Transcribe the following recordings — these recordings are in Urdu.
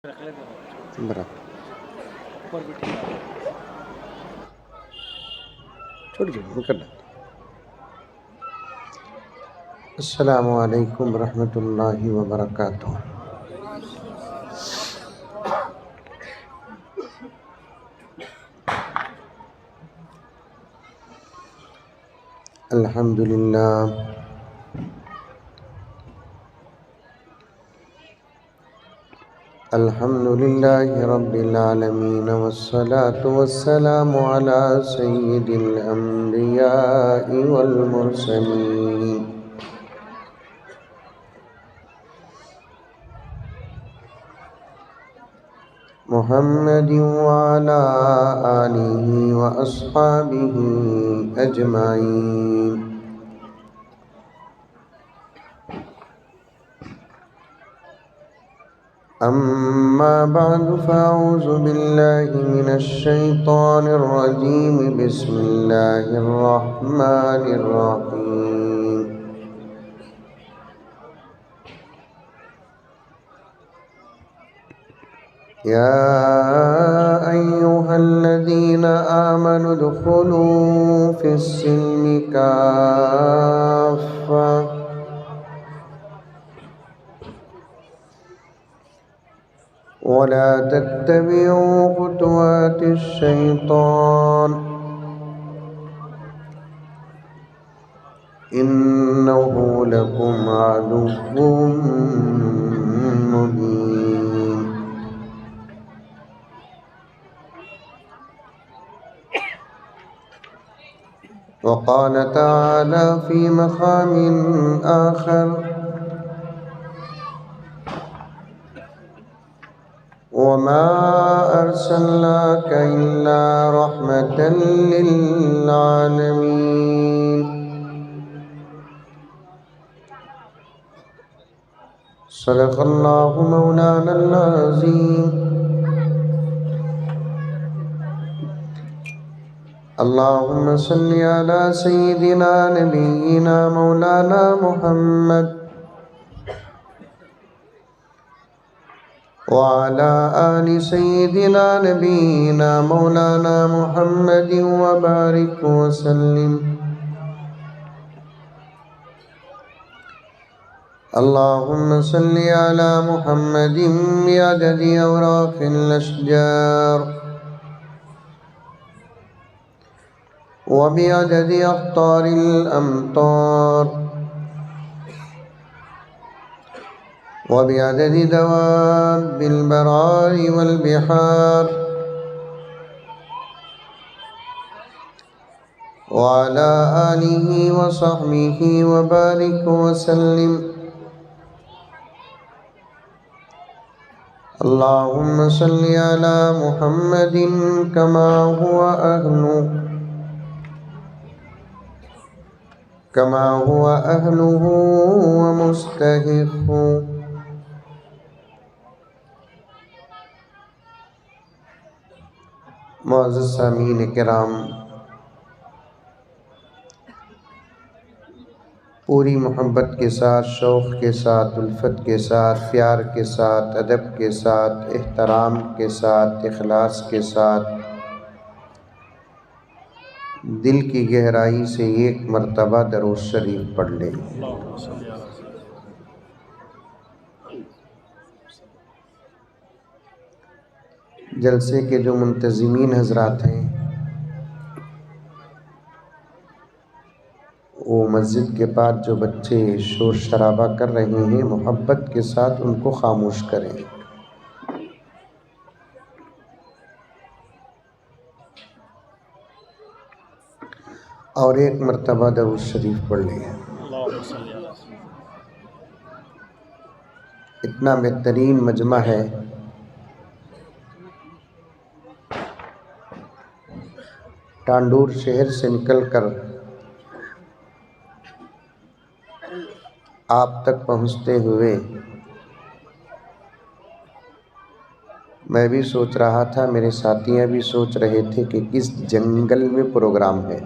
برابر چھوٹی چھوٹی کرنا۔ السلام علیکم ورحمۃ اللہ وبرکاتہ۔ الحمدللہ الحمدللہ رب العالمین والصلاة والسلام علی سید الانبیاء والمرسلین محمد وعلى آلہ واصحابہ اجمعین۔ اما بعد فاعوذ باللہ من الشیطان الرجیم بسم اللہ الرحمن الرحیم۔ یا ایہا الذین آمنوا ادخلوا فی السلم کافہ ولا تتبعوا خطوات الشیطان انہ لکم عدو مبین۔ وقال تعالی فی مقام آخر وما أرسلناك إلا رحمة للعالمين۔ صدق اللہ مولانا العظیم۔ اللہم صل علی سیدنا نبینا مولانا محمد وعلى آل سيدنا نبينا مولانا محمد وبارك وسلم۔ اللهم صل على محمد بعدد أوراق الأشجار وبعدد أقطار الأمطار وبعدد دواب البرار والبحار وعلى آله وصحبه وبارك وسلم۔ اللهم صل على محمد كما هو أهله ومستحقه۔ معزز سامعین کرام، پوری محبت کے ساتھ، شوق کے ساتھ، الفت کے ساتھ، پیار کے ساتھ، ادب کے ساتھ، احترام کے ساتھ، اخلاص کے ساتھ دل کی گہرائی سے ایک مرتبہ درود شریف پڑھ لیں۔ جلسے کے جو منتظمین حضرات ہیں وہ مسجد کے پاس جو بچے شور شرابہ کر رہے ہیں محبت کے ساتھ ان کو خاموش کریں اور ایک مرتبہ درود شریف پڑھ لیں۔ اتنا بہترین مجمع ہے، ٹانڈور شہر سے نکل کر آپ تک پہنچتے ہوئے میں بھی سوچ رہا تھا، میرے ساتھیاں بھی سوچ رہے تھے کہ کس جنگل میں پروگرام ہے۔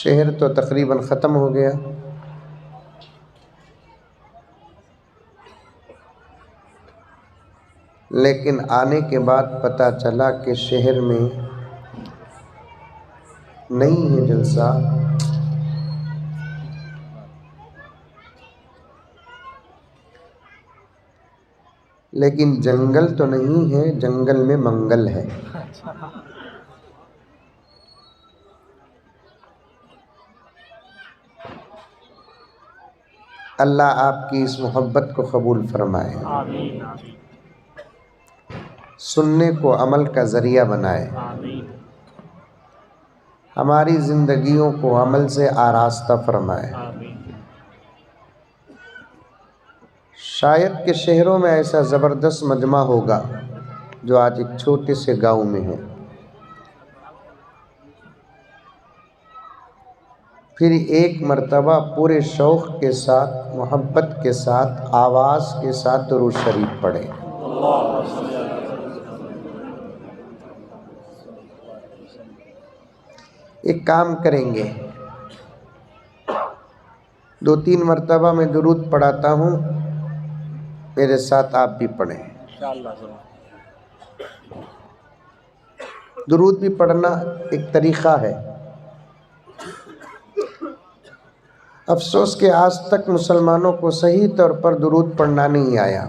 شہر تو تقریباً ختم ہو گیا، لیکن آنے کے بعد پتہ چلا کہ شہر میں نہیں ہے جلسہ، لیکن جنگل تو نہیں ہے، جنگل میں منگل ہے۔ اللہ آپ کی اس محبت کو قبول فرمائے، آمین سننے کو عمل کا ذریعہ بنائے، آمین ہماری زندگیوں کو عمل سے آراستہ فرمائے۔ آمین شاید کہ شہروں میں ایسا زبردست مجمع ہوگا جو آج ایک چھوٹے سے گاؤں میں ہے، پھر ایک مرتبہ پورے شوق کے ساتھ، محبت کے ساتھ، آواز کے ساتھ درود شریف پڑھے۔ ایک کام کریں گے، 2-3 مرتبہ میں درود پڑھاتا ہوں، میرے ساتھ آپ بھی پڑھیں۔ درود بھی پڑھنا ایک طریقہ ہے، افسوس کہ آج تک مسلمانوں کو صحیح طور پر درود پڑھنا نہیں آیا۔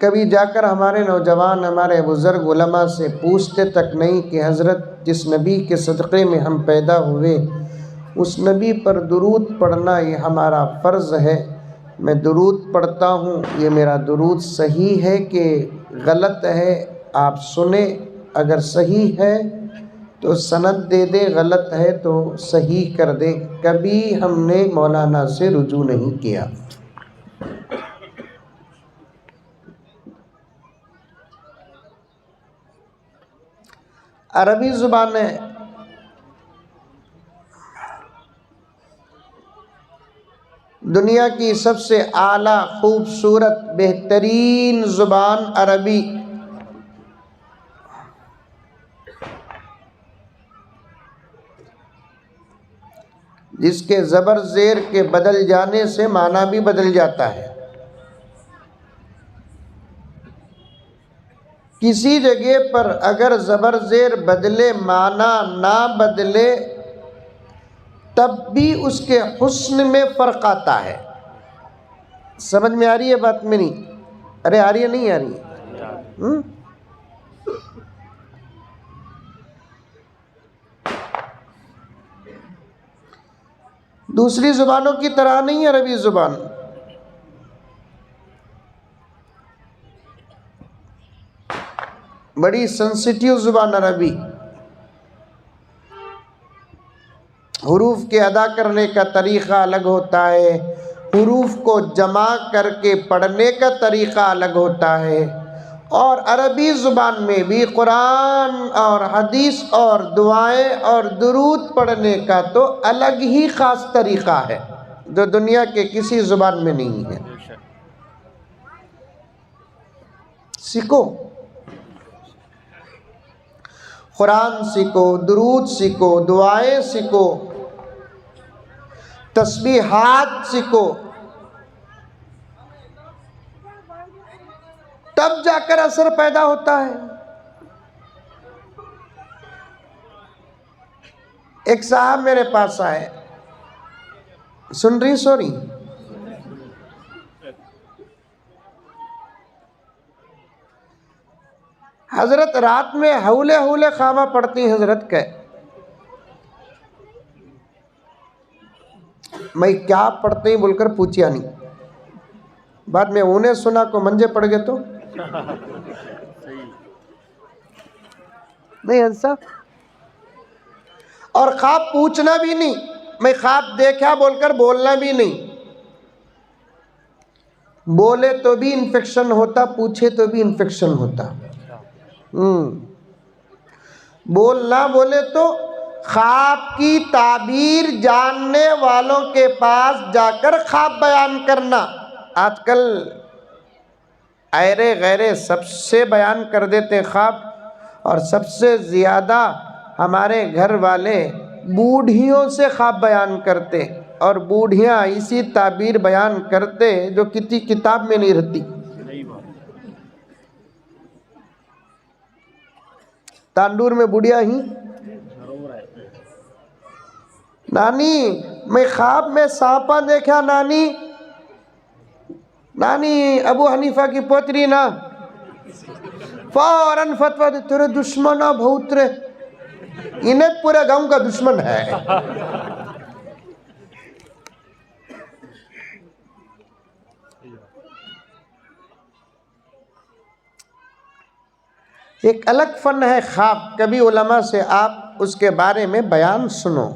کبھی جا کر ہمارے نوجوان، ہمارے بزرگ علماء سے پوچھتے تک نہیں کہ حضرت جس نبی کے صدقے میں ہم پیدا ہوئے اس نبی پر درود پڑھنا یہ ہمارا فرض ہے، میں درود پڑھتا ہوں، یہ میرا درود صحیح ہے کہ غلط ہے؟ آپ سنیں، اگر صحیح ہے تو سند دے دیں، غلط ہے تو صحیح کر دیں۔ کبھی ہم نے مولانا سے رجوع نہیں کیا۔ عربی زبان ہے، دنیا کی سب سے اعلیٰ، خوبصورت، بہترین زبان عربی، جس کے زبر زیر کے بدل جانے سے معنی بھی بدل جاتا ہے۔ کسی جگہ پر اگر زبر زیر بدلے، معنی نہ بدلے، تب بھی اس کے حسن میں فرق آتا ہے۔ سمجھ میں آ رہی ہے بات میری؟ ارے آ رہی ہے نہیں آ رہی ہے؟ دوسری زبانوں کی طرح نہیں عربی زبان، بڑی سینسیٹیو زبان عربی، حروف کے ادا کرنے کا طریقہ الگ ہوتا ہے، حروف کو جمع کر کے پڑھنے کا طریقہ الگ ہوتا ہے، اور عربی زبان میں بھی قرآن اور حدیث اور دعائیں اور درود پڑھنے کا تو الگ ہی خاص طریقہ ہے جو دنیا کے کسی زبان میں نہیں ہے۔ سیکھو، قرآن سیکھو، درود سیکھو، دعائیں سیکھو، تسبیحات سیکھو، تب جا کر اثر پیدا ہوتا ہے۔ ایک صاحب میرے پاس آئے، سن رہی سوری؟ حضرت رات میں ہولے ہولے خوابہ پڑتی حضرت کے، میں کیا پڑھتے ہیں بول کر پوچھیا نہیں، بعد میں انہیں سنا کو منجے پڑ گئے تو نہیں ہنسا، اور خواب پوچھنا بھی نہیں، میں خواب دیکھا بول کر بولنا بھی نہیں، بولے تو بھی انفیکشن ہوتا، پوچھے تو بھی انفیکشن ہوتا۔ بولنا بولے تو خواب کی تعبیر جاننے والوں کے پاس جا کر خواب بیان کرنا۔ آج کل ایرے غیرے سب سے بیان کر دیتے خواب، اور سب سے زیادہ ہمارے گھر والے بوڑھیوں سے خواب بیان کرتے، اور بوڑھیاں اسی تعبیر بیان کرتے جو کسی کتاب میں نہیں رہتی. تانڈور میں بوڑھیا ہی نانی میں خواب میں سانپا دیکھا. نانی ابو حنیفہ کی پوتری نا فوراً فتویٰ دے تیرے دشمن بہت رے. انہیں پورے گاؤں کا دشمن ہے. ایک الگ فن ہے خواب. کبھی علماء سے آپ اس کے بارے میں بیان سنو.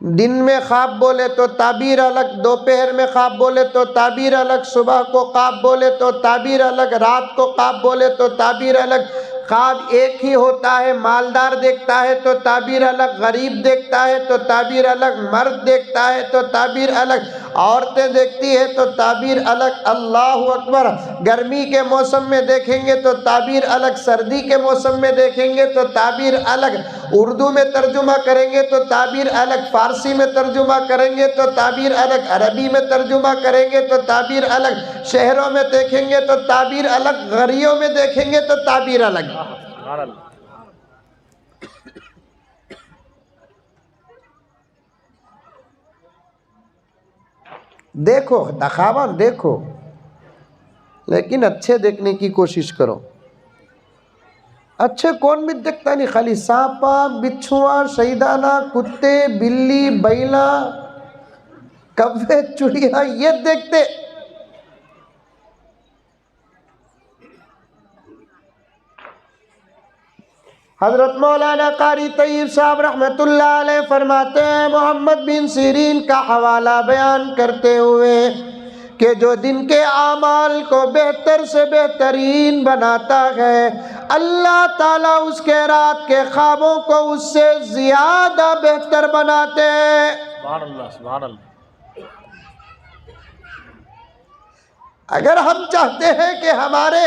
دن میں خواب بولے تو تعبیر الگ، دوپہر میں خواب بولے تو تعبیر الگ، صبح کو خواب بولے تو تعبیر الگ، رات کو خواب بولے تو تعبیر الگ. خواب ایک ہی ہوتا ہے. مالدار دیکھتا ہے تو تعبیر الگ، غریب دیکھتا ہے تو تعبیر الگ، مرد دیکھتا ہے تو تعبیر الگ، عورتیں دیکھتی ہے تو تعبیر الگ. اللہ اکبر. گرمی کے موسم میں دیکھیں گے تو تعبیر الگ، سردی کے موسم میں دیکھیں گے تو تعبیر الگ. اردو میں ترجمہ کریں گے تو تعبیر الگ، فارسی میں ترجمہ کریں گے تو تعبیر الگ، عربی میں ترجمہ کریں گے تو تعبیر الگ. شہروں میں دیکھیں گے تو تعبیر الگ، گھریوں میں دیکھیں گے تو تعبیر الگ. دیکھو دکھاوا دیکھو، لیکن اچھے دیکھنے کی کوشش کرو. اچھے کون بھی دیکھتا نہیں، خالی سانپا، بچھوا، شیطانہ، کتے، بلی، بیلا، کوے، چڑیا یہ دیکھتے. حضرت مولانا قاری طیب صاحب رحمت اللہ علیہ فرماتے ہیں محمد بن سیرین کا حوالہ بیان کرتے ہوئے کہ جو دن کے اعمال کو بہتر سے بہترین بناتا ہے، اللہ تعالیٰ اس کے رات کے خوابوں کو اس سے زیادہ بہتر بناتے ہیں. سبحان اللہ سبحان اللہ. اگر ہم چاہتے ہیں کہ ہمارے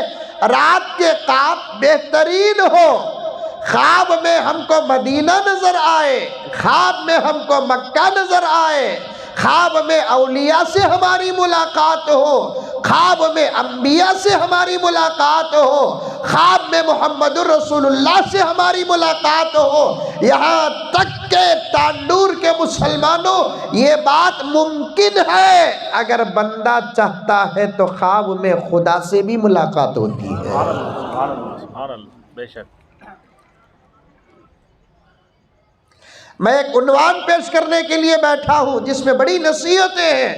رات کے خواب بہترین ہو، خواب میں ہم کو مدینہ نظر آئے، خواب میں ہم کو مکہ نظر آئے، خواب میں اولیاء سے ہماری ملاقات ہو، خواب میں انبیاء سے ہماری ملاقات ہو، خواب میں محمد رسول اللہ سے ہماری ملاقات ہو. یہاں تک کہ تانڈور کے مسلمانوں یہ بات ممکن ہے، اگر بندہ چاہتا ہے تو خواب میں خدا سے بھی ملاقات ہوتی ہے. سبحان اللہ سبحان اللہ سبحان اللہ. بے شک. میں ایک عنوان پیش کرنے کے لیے بیٹھا ہوں جس میں بڑی نصیحتیں ہیں.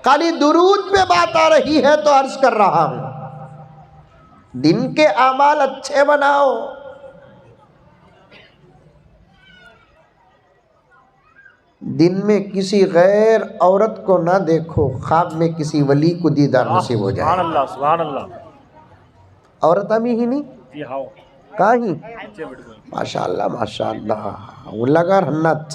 خالی درود پہ بات آ رہی ہے تو عرض کر رہا ہوں، دن کے اعمال اچھے بناؤ. دن میں کسی غیر عورت کو نہ دیکھو، خواب میں کسی ولی کو دیدار نصیب ہو جائے. سبحان اللہ سبحان اللہ. عورت ہمیں ہی نہیں جی ہاؤ. کہاں ہی ماشاءاللہ ماشاءاللہ لگا رہنت.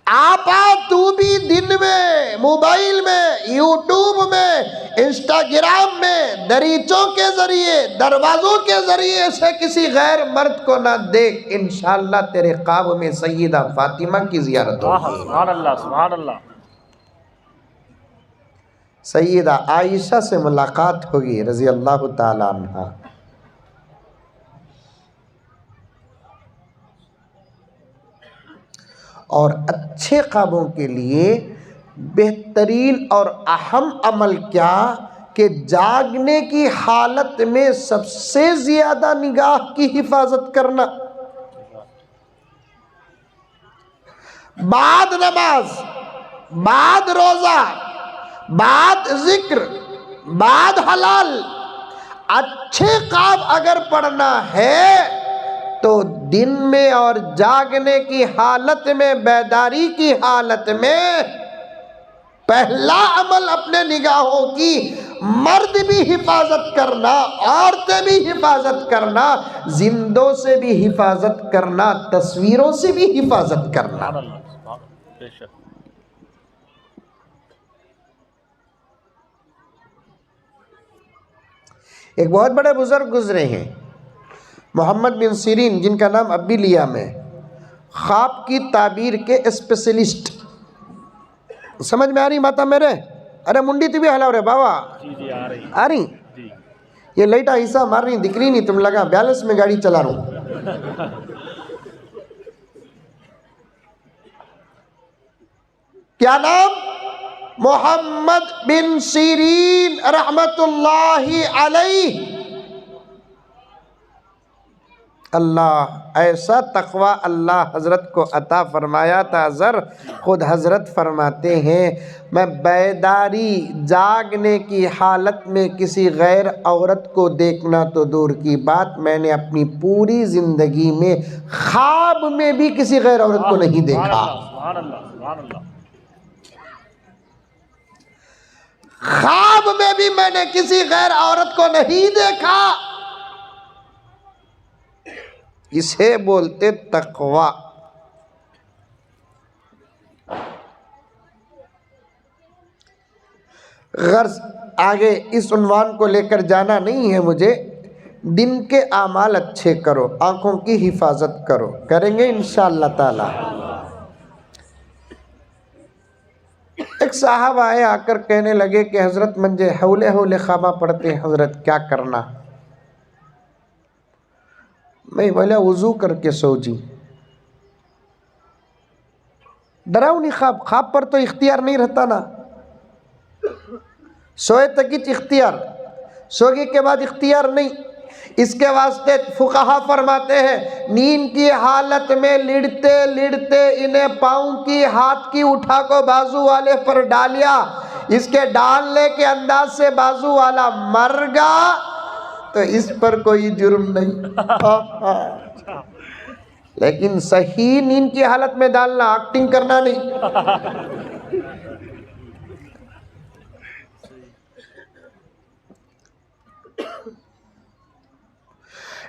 آپا تو بھی دن میں موبائل میں یوٹیوب میں انسٹاگرام میں دریچوں کے ذریعے دروازوں کے ذریعے سے کسی غیر مرد کو نہ دیکھ، انشاءاللہ تیرے خواب میں سیدہ فاطمہ کی زیارت ہوگی. سبحان اللہ سبحان اللہ. سیدہ عائشہ سے ملاقات ہوگی رضی اللہ تعالی عنہ. اور اچھے خوابوں کے لیے بہترین اور اہم عمل کیا کہ جاگنے کی حالت میں سب سے زیادہ نگاہ کی حفاظت کرنا. بعد نماز، بعد روزہ، بعد ذکر، بعد حلال اچھے خواب اگر پڑھنا ہے تو دن میں اور جاگنے کی حالت میں، بیداری کی حالت میں پہلا عمل اپنے نگاہوں کی مرد بھی حفاظت کرنا، عورتیں بھی حفاظت کرنا، زندوں سے بھی حفاظت کرنا، تصویروں سے بھی حفاظت کرنا. سبحان اللہ سبحان اللہ. بے شک. ایک بہت بڑے بزرگ گزرے ہیں، محمد بن سیرین جن کا نام اب بھی لیا میں، خواب کی تعبیر کے اسپیشلسٹ. سمجھ میں آ رہی ماتا میرے؟ ارے منڈی تو بھی ہلاو رہے بابا. جی آ رہی آ رہی؟ جی. یہ لائٹا حصہ مار رہی دکھ رہی نہیں، تم لگا 42 میں گاڑی چلا رہا ہوں. کیا نام؟ محمد بن سیرین رحمت اللہ علیہ. اللہ ایسا تقوی اللہ حضرت کو عطا فرمایا تھا. خود حضرت فرماتے ہیں میں بیداری جاگنے کی حالت میں کسی غیر عورت کو دیکھنا تو دور کی بات، میں نے اپنی پوری زندگی میں خواب میں بھی کسی غیر عورت کو نہیں دیکھا. سبحان اللہ سبحان اللہ. خواب میں بھی میں نے کسی غیر عورت کو نہیں دیکھا. اسے بولتے تقوی. غرض آگے اس عنوان کو لے کر جانا نہیں ہے مجھے. دن کے اعمال اچھے کرو، آنکھوں کی حفاظت کرو، کریں گے انشاءاللہ تعالی. ایک صاحب آئے، آ کر کہنے لگے کہ حضرت منجے حولے حولے خوابہ پڑھتے ہیں حضرت، کیا کرنا؟ میں بولا وضو کر کے سو جی. ڈراؤنی خواب پر تو اختیار نہیں رہتا نا. سوئے تک اختیار، سوگے کے بعد اختیار نہیں. اس کے واسطے فقہا فرماتے ہیں نیند کی حالت میں لڑتے لڑتے انہیں پاؤں کی ہاتھ کی اٹھا کو بازو والے پر ڈالیا، اس کے ڈالنے کے انداز سے بازو والا مر گا تو اس پر کوئی جرم نہیں. لیکن صحیح نیند کی حالت میں ڈالنا، ایکٹنگ کرنا نہیں.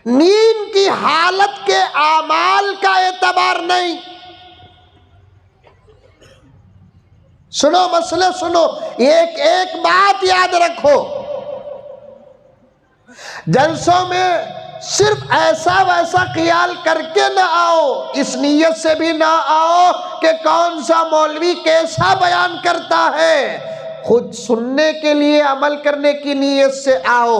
نیند کی حالت کے اعمال کا اعتبار نہیں. سنو مسئلہ سنو، ایک ایک بات یاد رکھو. جلسوں میں صرف ایسا ویسا خیال کر کے نہ آؤ، اس نیت سے بھی نہ آؤ کہ کون سا مولوی کیسا بیان کرتا ہے. خود سننے کے لیے عمل کرنے کی نیت سے آؤ.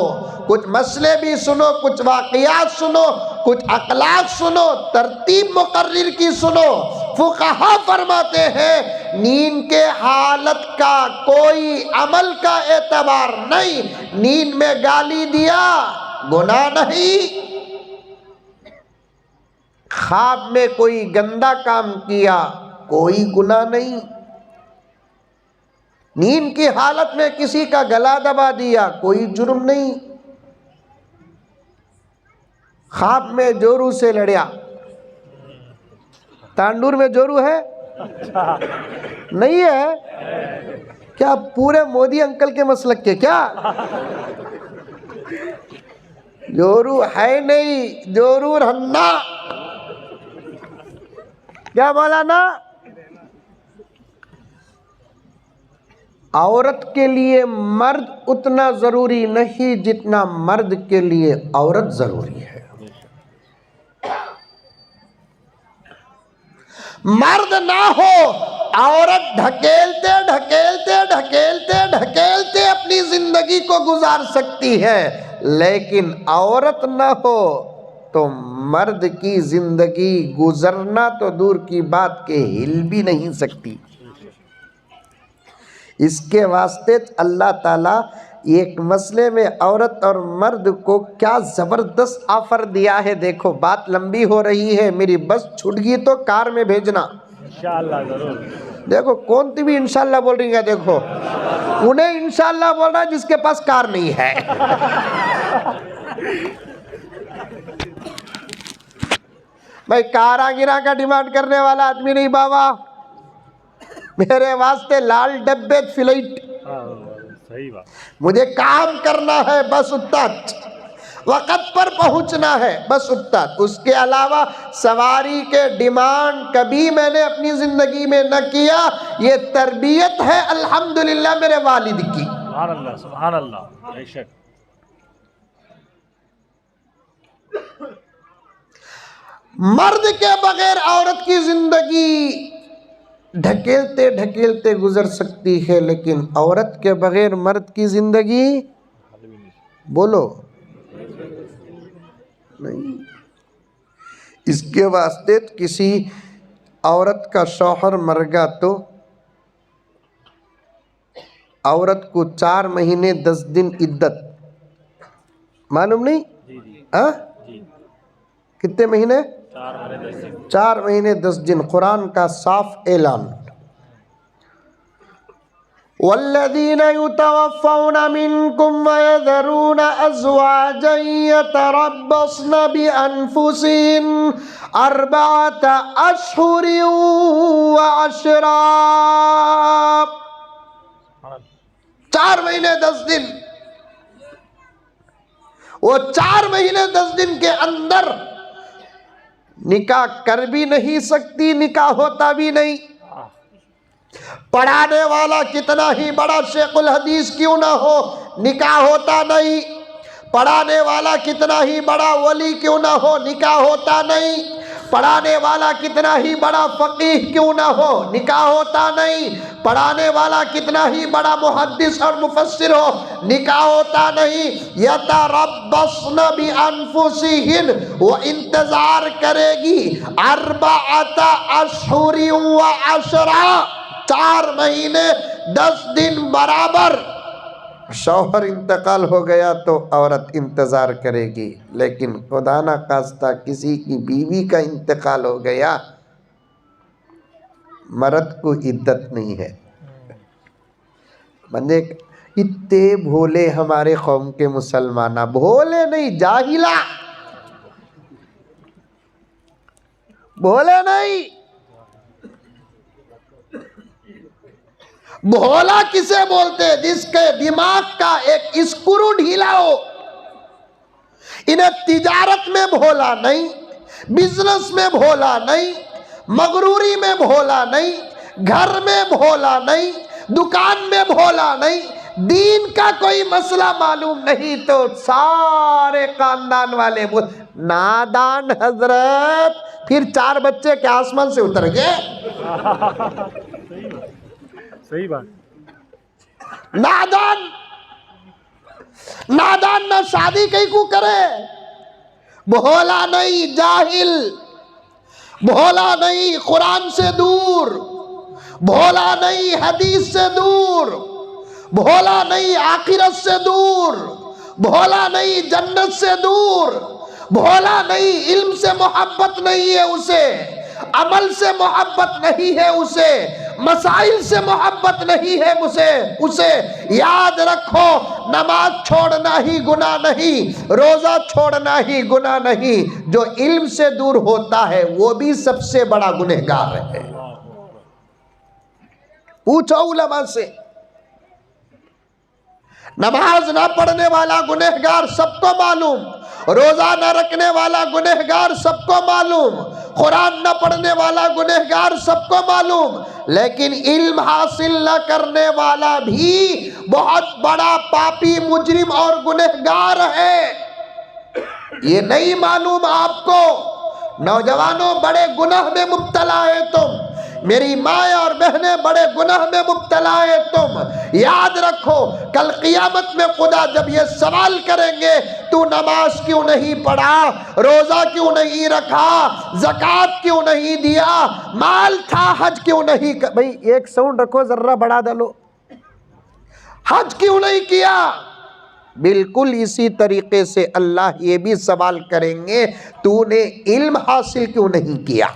کچھ مسئلے بھی سنو، کچھ واقعات سنو، کچھ اخلاق سنو، ترتیب مقرر کی سنو. فقہا فرماتے ہیں نیند کے حالت کا کوئی عمل کا اعتبار نہیں. نیند میں گالی دیا گناہ نہیں، خواب میں کوئی گندا کام کیا کوئی گناہ نہیں، نیند کی حالت میں کسی کا گلا دبا دیا کوئی جرم نہیں، خواب میں جورو سے لڑیا. تانڈور میں جورو ہے نہیں ہے کیا؟ پورے مودی انکل کے مسلک کے کیا؟ جورو ہے نہیں، جورو رہنا. کیا مولانا؟ عورت کے لیے مرد اتنا ضروری نہیں جتنا مرد کے لیے عورت ضروری ہے. مرد نہ ہو عورت ڈھکیلتے ڈھکیلتے ڈھکیلتے ڈھکیلتے اپنی زندگی کو گزار سکتی ہے، لیکن عورت نہ ہو تو مرد کی زندگی گزرنا تو دور کی بات کہ ہل بھی نہیں سکتی. اس کے واسطے اللہ تعالیٰ ایک مسئلے میں عورت اور مرد کو کیا زبردست آفر دیا ہے. دیکھو بات لمبی ہو رہی ہے، میری بس چھوٹ گئی تو کار میں بھیجنا انشاءاللہ ضرور. دیکھو کون سی بھی انشاءاللہ بول رہی ہے، دیکھو انہیں انشاءاللہ بول رہا جس کے پاس کار نہیں ہے. بھائی کارا گرا کا ڈیمانڈ کرنے والا آدمی نہیں بابا، میرے واسطے لال ڈبے فلائٹ. صحیح بات. مجھے کام کرنا ہے بس اتنا، وقت پر پہنچنا ہے بس اتنا. اس کے علاوہ سواری کے ڈیمانڈ کبھی میں نے اپنی زندگی میں نہ کیا. یہ تربیت ہے الحمدللہ میرے والد کی. سبحان اللہ سبحان اللہ. بے شک. مرد کے بغیر عورت کی زندگی ڈھکیلتے ڈھکیلتے گزر سکتی ہے، لیکن عورت کے بغیر مرد کی زندگی بولو نہیں۔ اس کے واسطے کسی عورت کا شوہر مر گیا تو عورت کو 4 مہینے 10 دن عدت، معلوم نہیں؟ ہاں کتنے مہینے؟ 4 مہینے 10 دن، قرآن کا صاف اعلان۔ والذین یتوفون منکم ویذرون ازواجا یتربصن بانفسہن 4 اشہر وعشرا، 4 مہینے 10 دن۔ وہ 4 مہینے 10 دن کے اندر نکاح کر بھی نہیں سکتی، نکاح ہوتا بھی نہیں۔ پڑھانے والا کتنا ہی بڑا شیخ الحدیث کیوں نہ ہو، نکاح ہوتا نہیں۔ پڑھانے والا کتنا ہی بڑا ولی کیوں نہ ہو، نکاح ہوتا نہیں۔ پڑھانے والا کتنا ہی بڑا فقیہ کیوں نہ ہو، نکاح ہوتا نہیں۔ پڑھانے والا کتنا ہی بڑا محدث اور مفسر ہو، نکاح ہوتا نہیں۔ یتربصن بانفسہن، وہ انتظار کرے گی 4 اشہر وعشرا، 4 مہینے 10 دن برابر۔ شوہر انتقال ہو گیا تو عورت انتظار کرے گی، لیکن خدا نہ خواستہ کسی کی بیوی کا انتقال ہو گیا، مرد کو عدت نہیں ہے۔ بندے اتنے بھولے ہمارے قوم کے مسلمانہ، بھولے نہیں جاہلہ، بھولے نہیں۔ بھولا کسے بولتے؟ جس کے دماغ کا ایک اسکرو ڈھیلا ہو۔ انہیں تجارت میں بھولا نہیں، بزنس میں بھولا نہیں، مغروری میں بھولا نہیں، گھر میں بھولا نہیں، دکان میں بھولا نہیں، دین کا کوئی مسئلہ معلوم نہیں تو سارے خاندان والے بول نادان حضرت۔ پھر 4 بچے کے آسمان سے اتر گئے، صحیح بات۔ نادان نہ شادی کئی کو کرے، بھولا نہیں جاہل، بھولا نہیں قرآن سے دور، بھولا نہیں حدیث سے دور، بھولا نہیں آخرت سے دور، بھولا نہیں جنت سے دور، بھولا نہیں علم سے محبت نہیں ہے اسے، عمل سے محبت نہیں ہے اسے، مسائل سے محبت نہیں ہے اسے۔ یاد رکھو، نماز چھوڑنا ہی گناہ نہیں، روزہ چھوڑنا ہی گناہ نہیں، جو علم سے دور ہوتا ہے وہ بھی سب سے بڑا گنہگار ہے۔ پوچھو علماء سے، نماز نہ پڑھنے والا گنہگار سب کو معلوم، روزہ نہ رکھنے والا گنہگار سب کو معلوم، قرآن نہ پڑھنے والا گنہگار سب کو معلوم، لیکن علم حاصل نہ کرنے والا بھی بہت بڑا پاپی مجرم اور گنہگار ہے۔ یہ نہیں معلوم آپ کو؟ نوجوانوں بڑے گناہ میں مبتلا ہے تم، میری ماں اور بہنیں بڑے گناہ میں مبتلا ہے تم۔ یاد رکھو، کل قیامت میں خدا جب یہ سوال کریں گے تو نماز کیوں نہیں پڑھا، روزہ کیوں نہیں رکھا، زکوٰۃ کیوں نہیں دیا، مال تھا حج کیوں نہیں بھئی ایک ساؤنڈ رکھو ذرہ بڑھا ڈالو، حج کیوں نہیں کیا؟ بالکل اسی طریقے سے اللہ یہ بھی سوال کریں گے تو نے علم حاصل کیوں نہیں کیا؟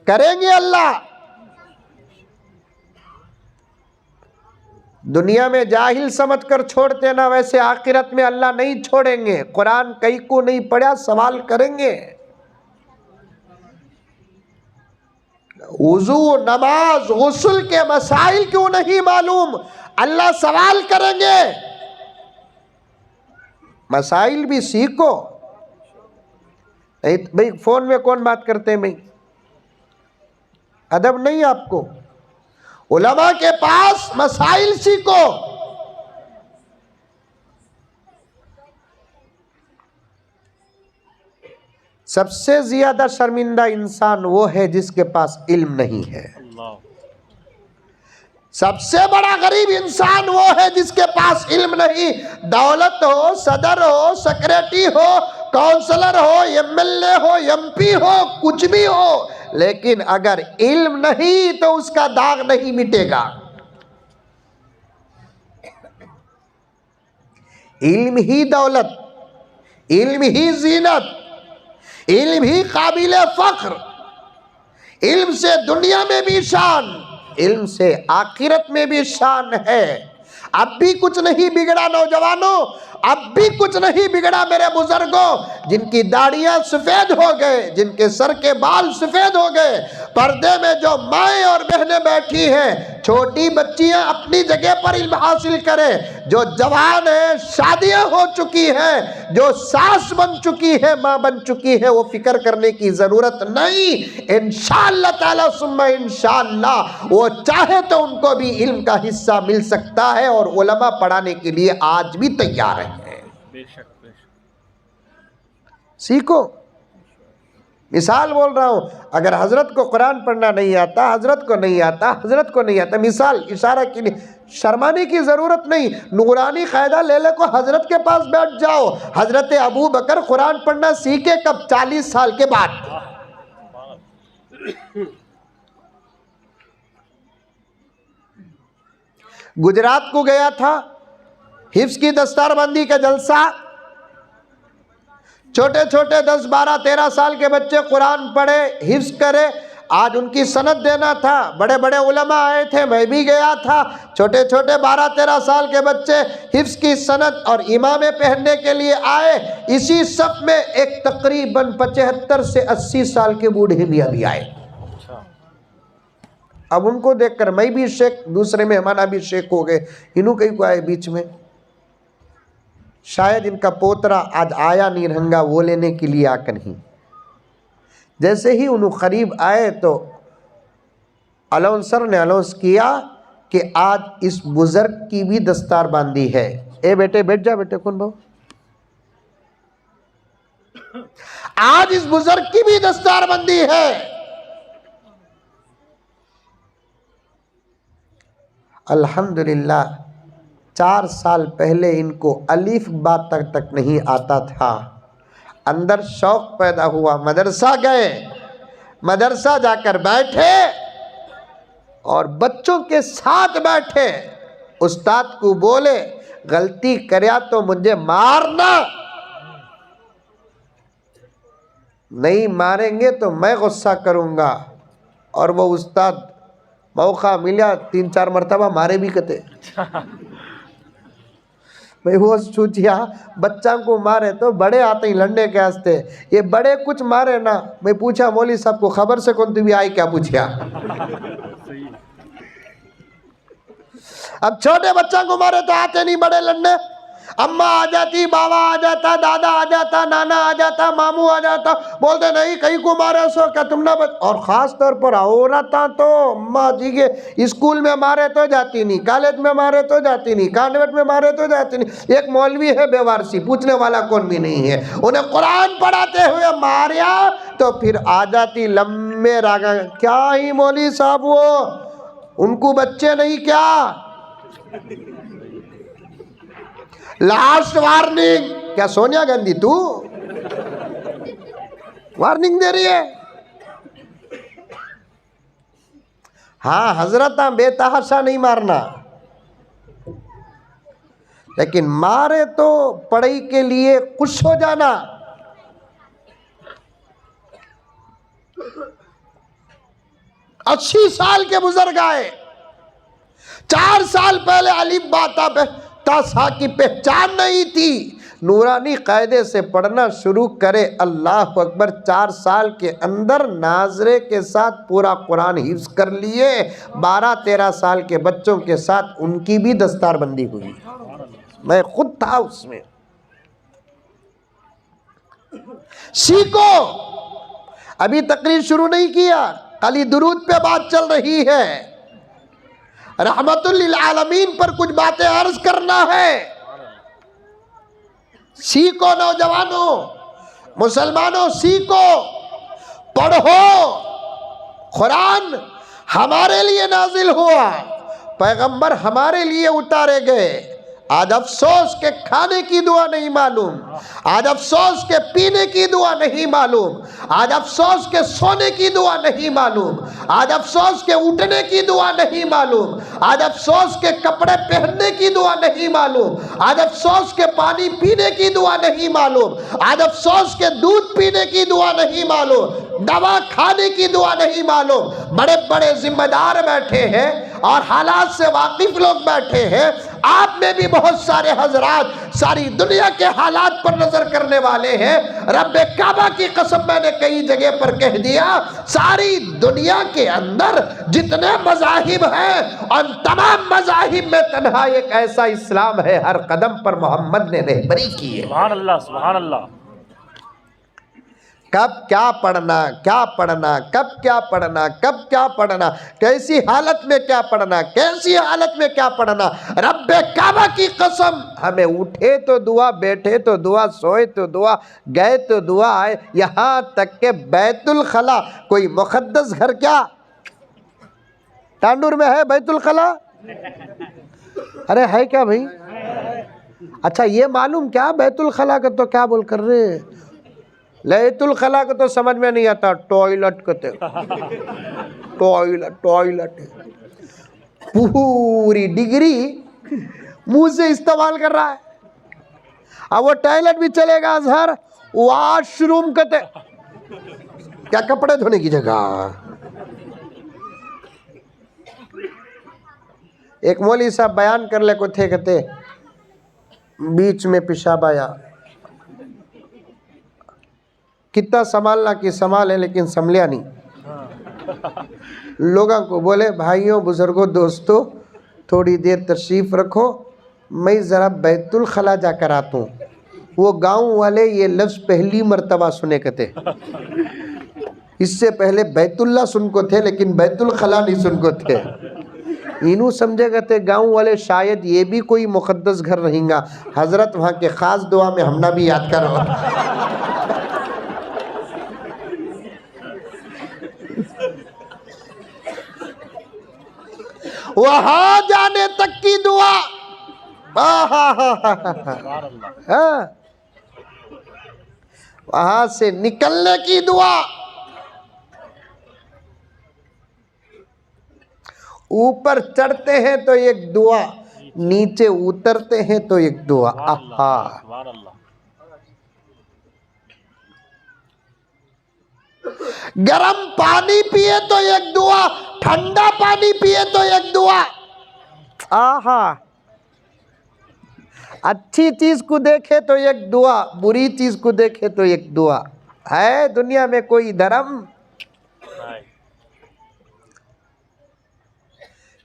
کریں گے اللہ۔ دنیا میں جاہل سمجھ کر چھوڑتے نا، ویسے آخرت میں اللہ نہیں چھوڑیں گے۔ قرآن کئی کو نہیں پڑھا سوال کریں گے، وضو، نماز، غسل کے مسائل کیوں نہیں معلوم، اللہ سوال کریں گے۔ مسائل بھی سیکھو۔ بھئی فون میں کون بات کرتے ہیں؟ بھئی ادب نہیں آپ کو؟ علماء کے پاس مسائل سیکھو۔ سب سے زیادہ شرمندہ انسان وہ ہے جس کے پاس علم نہیں ہے. اللہ. سب سے بڑا غریب انسان وہ ہے جس کے پاس علم نہیں. دولت ہو، صدر ہو، سیکریٹری ہو، کونسلر ہو، ایم ایل اے ہو، ایم پی ہو، کچھ بھی ہو، لیکن اگر علم نہیں تو اس کا داغ نہیں مٹے گا. علم ہی دولت، علم ہی زینت، علم ہی قابل فخر. علم سے دنیا میں بھی شان، علم سے آخرت میں بھی شان ہے. اب بھی کچھ نہیں بگڑا نوجوانوں، اب بھی کچھ نہیں بگڑا میرے بزرگوں. جن کی داڑیاں سفید ہو گئے، جن کے سر کے بال سفید ہو گئے، پردے میں جو مائیں اور بہنیں بیٹھی ہیں، چھوٹی بچیاں اپنی جگہ پر علم حاصل کریں. جو جوان ہیں، شادیاں ہو چکی ہیں، جو ساس بن چکی ہے، ماں بن چکی ہے، وہ فکر کرنے کی ضرورت نہیں. انشاءاللہ تعالی ثم انشاءاللہ وہ چاہے تو ان کو بھی علم کا حصہ مل سکتا ہے، اور علماء پڑھانے کے لیے آج بھی تیار ہیں. بے شک بے شک. سیکھو. مثال بول رہا ہوں، اگر حضرت کو قرآن پڑھنا نہیں آتا، حضرت کو نہیں آتا، حضرت کو نہیں آتا، مثال اشارہ کے لیے، شرمانے کی ضرورت نہیں. نورانی قاعدہ لے لے کو حضرت کے پاس بیٹھ جاؤ. حضرت ابو بکر قرآن پڑھنا سیکھے کب؟ 40 سال کے بعد. گجرات کو گیا تھا، حفظ کی دستار بندی کا جلسہ. چھوٹے چھوٹے 10 12 13 سال کے بچے قرآن پڑھے، حفظ کرے. آج ان کی سند دینا تھا، بڑے بڑے علماء آئے تھے، میں بھی گیا تھا. چھوٹے چھوٹے 12 13 سال کے بچے حفظ کی سند اور امامے پہننے کے لیے آئے. اسی صف میں ایک تقریباً 75 سے 80 سال کے بوڑھے بھی ابھی آئے. اب ان کو دیکھ کر میں بھی شیخ، دوسرے مہمان بھی شیخ ہو گئے. انہوں کہیں کو آئے بیچ میں، شاید ان کا پوترا آج آیا نیرہنگا وہ لینے کے لیے آ کر نہیں. جیسے ہی انہوں قریب آئے تو الاؤنسر نے الاؤنس کیا کہ آج اس بزرگ کی بھی دستار باندھی ہے. اے بیٹے بیٹھ جا بیٹے. کون بھاؤ؟ آج اس بزرگ کی بھی دستار بندی ہے. الحمدللہ 4 سال پہلے ان کو الف با تک نہیں آتا تھا. اندر شوق پیدا ہوا، مدرسہ گئے، مدرسہ جا کر بیٹھے اور بچوں کے ساتھ بیٹھے. استاد کو بولے غلطی کریا تو مجھے مارنا، نہیں ماریں گے تو میں غصہ کروں گا. اور وہ استاد موقع ملا 3 4 مرتبہ مارے بھی کتے. میں وہ سوچیا بچہ کو مارے تو بڑے آتے ہی لڑنے کے واسطے، یہ بڑے کچھ مارے نا. میں پوچھا مولوی صاحب کو خبر سے کون تھی بھی آئی کیا پوچھیا. اب چھوٹے بچہ کو مارے تو آتے نہیں بڑے لڑنے. اماں آ جاتی، بابا آ جاتا، دادا آ جاتا، نانا آ جاتا، ماموں آ جاتا، بولتے نہیں کہیں کو مارے سو کیا تم نہ اور خاص طور پر عورتاں تو اماں جی کے اسکول میں مارے تو جاتی نہیں، کالج میں مارے تو جاتی نہیں، کانوینٹ میں مارے تو جاتی نہیں. ایک مولوی ہے بے وارسی، پوچھنے والا کون بھی نہیں ہے، انہیں قرآن پڑھاتے ہوئے ماریا تو پھر آ جاتی لمبے راگا. کیا ہی مولوی صاحب وہ ان کو بچے نہیں کیا. Last warning. کیا سونیا گاندھی تو وارننگ دے رہی ہے؟ ہاں حضرت بے تحاشا نہیں مارنا، لیکن مارے تو پڑھائی کے لیے خوش ہو جانا. اسی سال کے بزرگ آئے، 4 سال پہلے الف با تا سا کی پہچان نہیں تھی. نورانی قاعدے سے پڑھنا شروع کرے، اللہ اکبر، 4 سال کے اندر ناظرے کے ساتھ پورا قرآن حفظ کر لیے. 12 13 سال کے بچوں کے ساتھ ان کی بھی دستار بندی ہوئی. میں خود تھا اس میں. سیکھو. ابھی تقریر شروع نہیں کیا، خالی درود پہ بات چل رہی ہے. رحمت للعالمین پر کچھ باتیں عرض کرنا ہے. سیکھو نوجوانوں. مسلمانوں سیکھو، پڑھو، قرآن ہمارے لیے نازل ہوا، پیغمبر ہمارے لیے اتارے گئے۔ آج افسوس کہ کھانے کی دعا نہیں معلوم، آج افسوس کہ پینے کی دعا نہیں معلوم، آج افسوس کہ سونے کی دعا نہیں معلوم، آج افسوس کہ اٹھنے کی دعا نہیں معلوم، آج افسوس کہ کپڑے پہننے کی دعا نہیں معلوم، آج افسوس کہ پانی پینے کی دعا نہیں معلوم، آج افسوس کہ دودھ پینے کی دعا نہیں معلوم، دوا کھانے کی دعا نہیں معلوم۔ بڑے بڑے ذمہ دار بیٹھے ہیں اور حالات سے واقف لوگ بیٹھے ہیں، آپ میں بھی بہت سارے حضرات ساری دنیا کے حالات پر نظر کرنے والے ہیں۔ رب کعبہ کی قسم میں نے کئی جگہ پر کہہ دیا، ساری دنیا کے اندر جتنے مذاہب ہیں ان تمام مذاہب میں تنہا ایک ایسا اسلام ہے، ہر قدم پر محمد نے رہبری کی ہے۔ سبحان اللہ، سبحان اللہ۔ کب کیا پڑھنا، کیا پڑھنا، کب کیا پڑھنا، کب کیا پڑھنا، کیسی حالت میں کیا پڑھنا، کیسی حالت میں کیا پڑھنا۔ رب کعبہ کی قسم، ہمیں اٹھے تو دعا، بیٹھے تو دعا، سوئے تو دعا، گئے تو دعا آئے، یہاں تک کہ بیت الخلا کوئی مقدس گھر کیا تانڈور میں ہے بیت الخلا؟ ارے ہے کیا بھائی؟ اچھا یہ معلوم کیا بیت الخلا کا تو کیا بول کر رہے، بیت الخلا کو تو سمجھ میں نہیں آتا، ٹوائلٹ کہتے، ٹوائلٹ پوری ڈگری منہ سے استعمال کر رہا ہے۔ اب وہ ٹوائلٹ بھی چلے گا اظہر، واش روم کہتے، کیا کپڑے دھونے کی جگہ۔ ایک مولوی صاحب بیان کر لے کو تھے، کہتے بیچ میں پیشاب آیا، کتنا سنبھالنا کی سنبھال ہے لیکن سنبھلیا نہیں۔ لوگوں کو بولے بھائیوں، بزرگوں، دوستوں، تھوڑی دیر تشریف رکھو، میں ذرا بیت الخلا جا کر آتا ہوں۔ وہ گاؤں والے یہ لفظ پہلی مرتبہ سنے کہتے، اس سے پہلے بیت اللہ سن کو تھے لیکن بیت الخلا نہیں سن کو تھے۔ انہوں سمجھے کہتے گاؤں والے شاید یہ بھی کوئی مقدس گھر رہیں گا۔ حضرت وہاں کے خاص دعا میں ہم نہ بھی یاد کرو۔ وہاں جانے تک کی دعا، وہاں سے نکلنے کی دعا، اوپر چڑھتے ہیں تو ایک دعا، نیچے اترتے ہیں تو ایک دعا۔ سبحان اللہ۔ گرم پانی پیے تو ایک دعا، ٹھنڈا پانی پیے تو ایک دعا۔ اچھی چیز کو دیکھے تو ایک دعا، بری چیز کو دیکھے تو ایک دعا۔ ہے دنیا میں کوئی دھرم،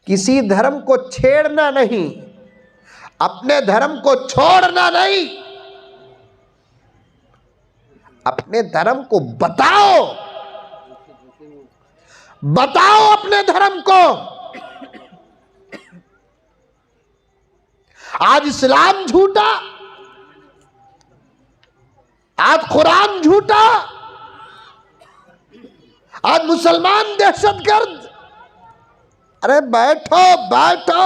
کسی دھرم کو چھیڑنا نہیں، اپنے دھرم کو چھوڑنا نہیں، اپنے دھرم کو بتاؤ، بتاؤ اپنے دھرم کو۔ آج اسلام جھوٹا، آج قرآن جھوٹا، آج مسلمان دہشت گرد۔ ارے بیٹھو بیٹھو،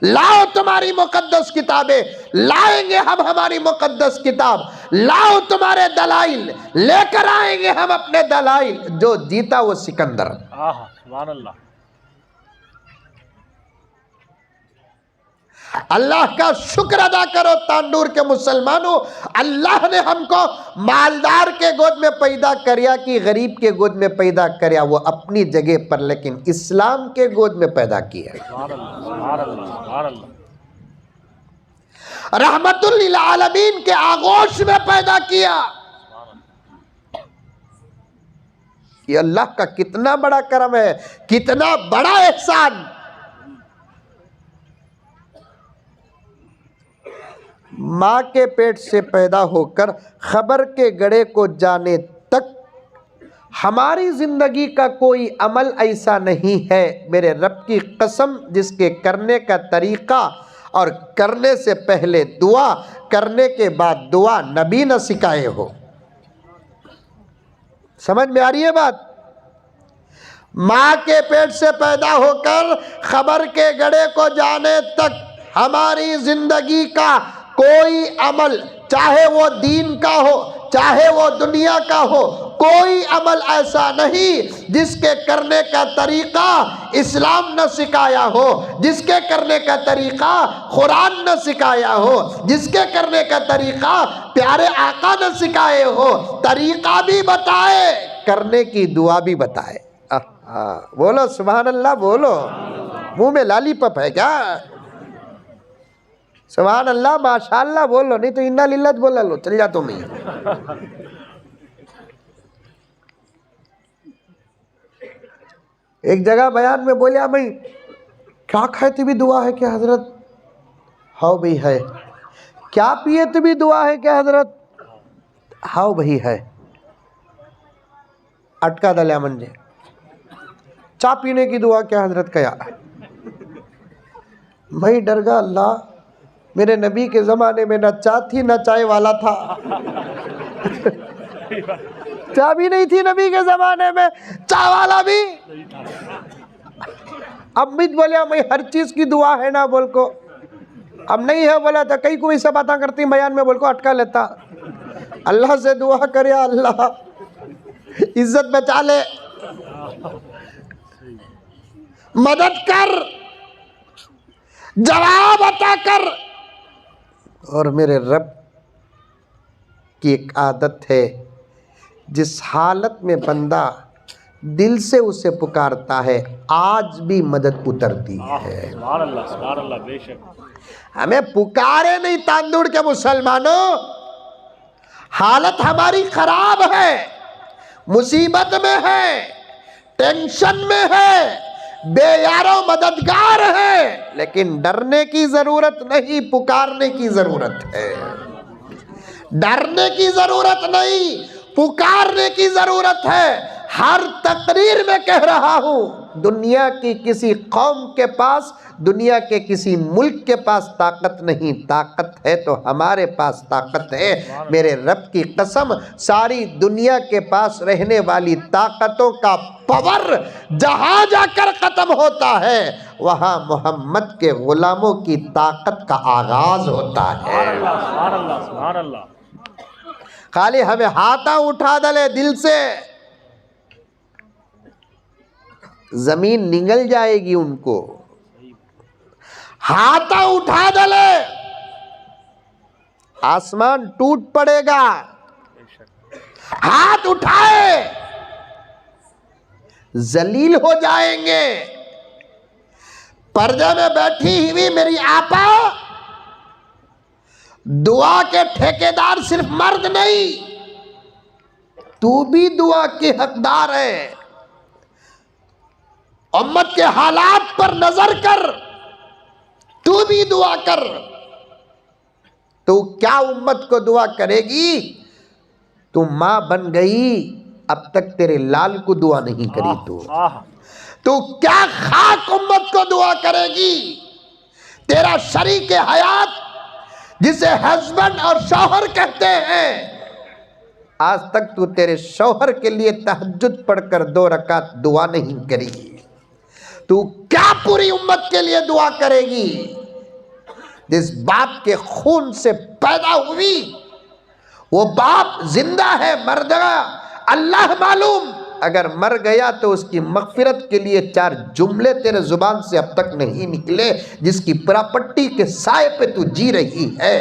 لاؤ تمہاری مقدس کتابیں، لائیں گے ہم ہماری مقدس کتاب، لاؤ تمہارے دلائل، لے کر آئیں گے ہم اپنے دلائل۔ جو جیتا وہ سکندر۔ سبحان اللہ۔ اللہ کا شکر ادا کرو تانڈور کے مسلمانوں، اللہ نے ہم کو مالدار کے گود میں پیدا کریا کہ غریب کے گود میں پیدا کریا، وہ اپنی جگہ پر، لیکن اسلام کے گود میں پیدا کیا۔ سبحان اللہ، سبحان اللہ، سبحان اللہ۔ رحمت للعالمین کے آغوش میں پیدا کیا۔ یہ اللہ کا کتنا بڑا کرم ہے، کتنا بڑا احسان۔ ماں کے پیٹ سے پیدا ہو کر خبر کے گڑھے کو جانے تک ہماری زندگی کا کوئی عمل ایسا نہیں ہے، میرے رب کی قسم، جس کے کرنے کا طریقہ اور کرنے سے پہلے دعا، کرنے کے بعد دعا نبی نہ سکھائے ہو۔ سمجھ میں آ رہی ہے بات؟ ماں کے پیٹ سے پیدا ہو کر خبر کے گڑھے کو جانے تک ہماری زندگی کا کوئی عمل، چاہے وہ دین کا ہو چاہے وہ دنیا کا ہو، کوئی عمل ایسا نہیں جس کے کرنے کا طریقہ اسلام نہ سکھایا ہو، جس کے کرنے کا طریقہ قرآن نہ سکھایا ہو، جس کے کرنے کا طریقہ پیارے آقا نہ سکھائے ہو۔ طریقہ بھی بتائے، کرنے کی دعا بھی بتائے۔ بولو سبحان اللہ، بولو، منہ میں لالی پپ ہے کیا؟ سبحان اللہ، ماشاءاللہ بولو، نہیں تو انا للہ بولا لو، چل جا تم ہی۔ ایک جگہ بیان میں بولیا بھائی کیا کھائے تو بھی دعا ہے کیا حضرت؟ ہاؤ بھئی ہے۔ کیا پیے تو بھی دعا ہے کیا حضرت؟ ہاؤ بھئی ہے۔ اٹکا دلیا منجے چا پینے کی دعا کیا حضرت کیا؟ بھائی ڈرگا اللہ، میرے نبی کے زمانے میں نہ چائے تھی نہ چائے والا تھا، چائے بھی نہیں تھی نبی کے زمانے میں، چائے والا بھی۔ اب بھی بولے میں ہر چیز کی دعا ہے نا بول کو، اب نہیں ہے بولا تھا کئی کو ایسا باتاں کرتی بیان میں بول کو اٹکا لیتا۔ اللہ سے دعا کرے اللہ عزت بچا لے، مدد کر، جواب عطا کر۔ اور میرے رب کی ایک عادت ہے، جس حالت میں بندہ دل سے اسے پکارتا ہے آج بھی مدد اترتی ہے۔ سبحان اللہ، سبحان اللہ، بے شک۔ ہمیں پکارے نہیں تاندوڑ کے مسلمانوں، حالت ہماری خراب ہے، مصیبت میں ہے، ٹینشن میں ہے، بے یارو مددگار ہے، لیکن ڈرنے کی ضرورت نہیں، پکارنے کی ضرورت ہے۔ ڈرنے کی ضرورت نہیں، پکارنے کی ضرورت ہے۔ ہر تقریر میں کہہ رہا ہوں، دنیا کی کسی قوم کے پاس، دنیا کے کسی ملک کے پاس طاقت نہیں، طاقت ہے تو ہمارے پاس طاقت ہے۔ میرے رب کی قسم، ساری دنیا کے پاس رہنے والی طاقتوں کا پاور جہاں جا کر ختم ہوتا ہے، وہاں محمد کے غلاموں کی طاقت کا آغاز ہوتا ہے۔ سبحان اللہ، سبحان اللہ۔ خالی ہمیں ہاتھاں اٹھا دلے دل سے، زمین نگل جائے گی ان کو۔ ہاتھاں اٹھا دلے، آسمان ٹوٹ پڑے گا۔ ہاتھ اٹھائے، ذلیل ہو جائیں گے۔ پردے میں بیٹھی ہوئی میری آپا، دعا کے ٹھیکیدار صرف مرد نہیں، تو بھی دعا کے حقدار ہے۔ امت کے حالات پر نظر کر، تو بھی دعا کر۔ تو کیا امت کو دعا کرے گی؟ تو ماں بن گئی، اب تک تیرے لال کو دعا نہیں کری تو کیا خاک امت کو دعا کرے گی؟ تیرا شریک حیات جسے ہسبینڈ اور شوہر کہتے ہیں، آج تک تو تیرے شوہر کے لیے تہجد پڑھ کر 2 رکعت دعا نہیں کری، تو کیا پوری امت کے لیے دعا کرے گی؟ جس باپ کے خون سے پیدا ہوئی، وہ باپ زندہ ہے مر گیا اللہ معلوم، اگر مر گیا تو اس کی مغفرت کے لیے 4 جملے تیرے زبان سے اب تک نہیں نکلے، جس کی پراپرٹی کے سائے پہ تو جی رہی ہے۔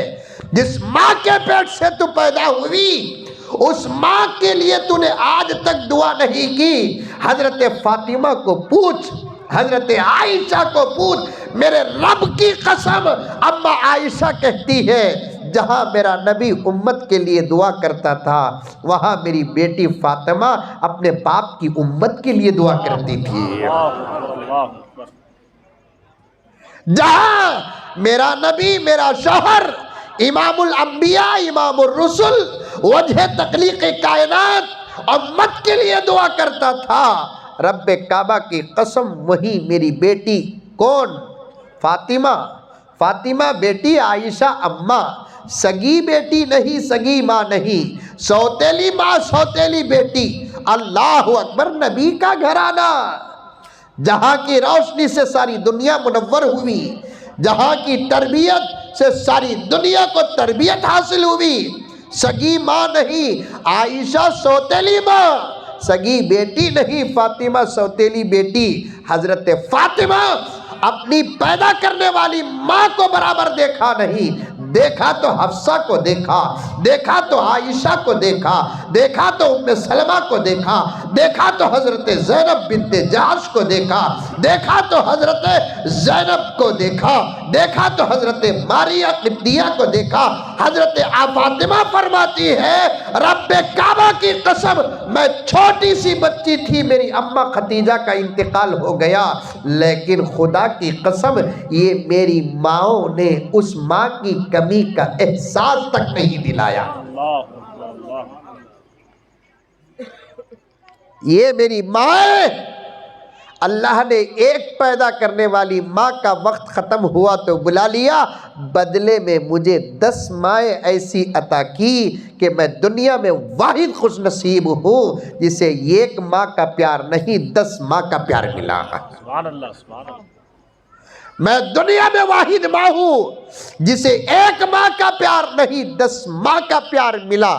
جس ماں کے پیٹ سے تو پیدا ہوئی، اس ماں کے لیے تو نے آج تک دعا نہیں کی۔ حضرت فاطمہ کو پوچھ، حضرت عائشہ کو پوچھ، میرے رب کی قسم اما عائشہ کہتی ہے جہاں میرا نبی امت کے لیے دعا کرتا تھا، وہاں میری بیٹی فاطمہ اپنے باپ کی امت کے لیے دعا کرتی تھی۔ جہاں میرا نبی، میرا شوہر، امام الانبیاء، امام الرسل، وجہ تخلیق کائنات، امت کے لیے دعا کرتا تھا، رب کعبہ کی قسم وہی میری بیٹی کون؟ فاطمہ۔ فاطمہ بیٹی عائشہ اماں، سگی بیٹی نہیں، سگی ماں نہیں، سوتیلی ماں، سوتیلی بیٹی، اللہ اکبر، نبی کا گھرانہ جہاں کی روشنی سے ساری دنیا منور ہوئی، جہاں کی تربیت سے ساری دنیا کو تربیت حاصل ہوئی۔ سگی ماں نہیں عائشہ سوتیلی ماں، سگی بیٹی نہیں فاطمہ سوتیلی بیٹی۔ حضرت فاطمہ اپنی پیدا کرنے والی ماں کو برابر دیکھا نہیں، دیکھا تو حفصہ کو دیکھا، دیکھا تو عائشہ کو دیکھا، دیکھا تو ام سلمہ کو دیکھا، دیکھا تو حضرت زینب بنت جحش کو دیکھا، دیکھا تو حضرت زینب کو دیکھا، دیکھا تو حضرت ماریہ قبطیہ کو دیکھا۔ حضرت فاطمہ فرماتی ہے رب کعبہ کی قسم، میں چھوٹی سی بچی تھی، میری اماں ختیجہ کا انتقال ہو گیا، لیکن خدا کی قسم یہ میری ماؤں نے اس ماں کی کمی کا احساس تک نہیں دلایا۔ اللہ اللہ، یہ میری ماں ہے۔ اللہ نے ایک پیدا کرنے والی ماں کا وقت ختم ہوا تو بلا لیا، بدلے میں مجھے 10 مائیں ایسی عطا کی کہ میں دنیا میں واحد خوش نصیب ہوں جسے ایک ماں کا پیار نہیں 10 ماں کا پیار ملا۔ سبحان اللہ سبحان اللہ، میں دنیا میں واحد ماں ہوں جسے ایک ماں کا پیار نہیں 10 ماں کا پیار ملا۔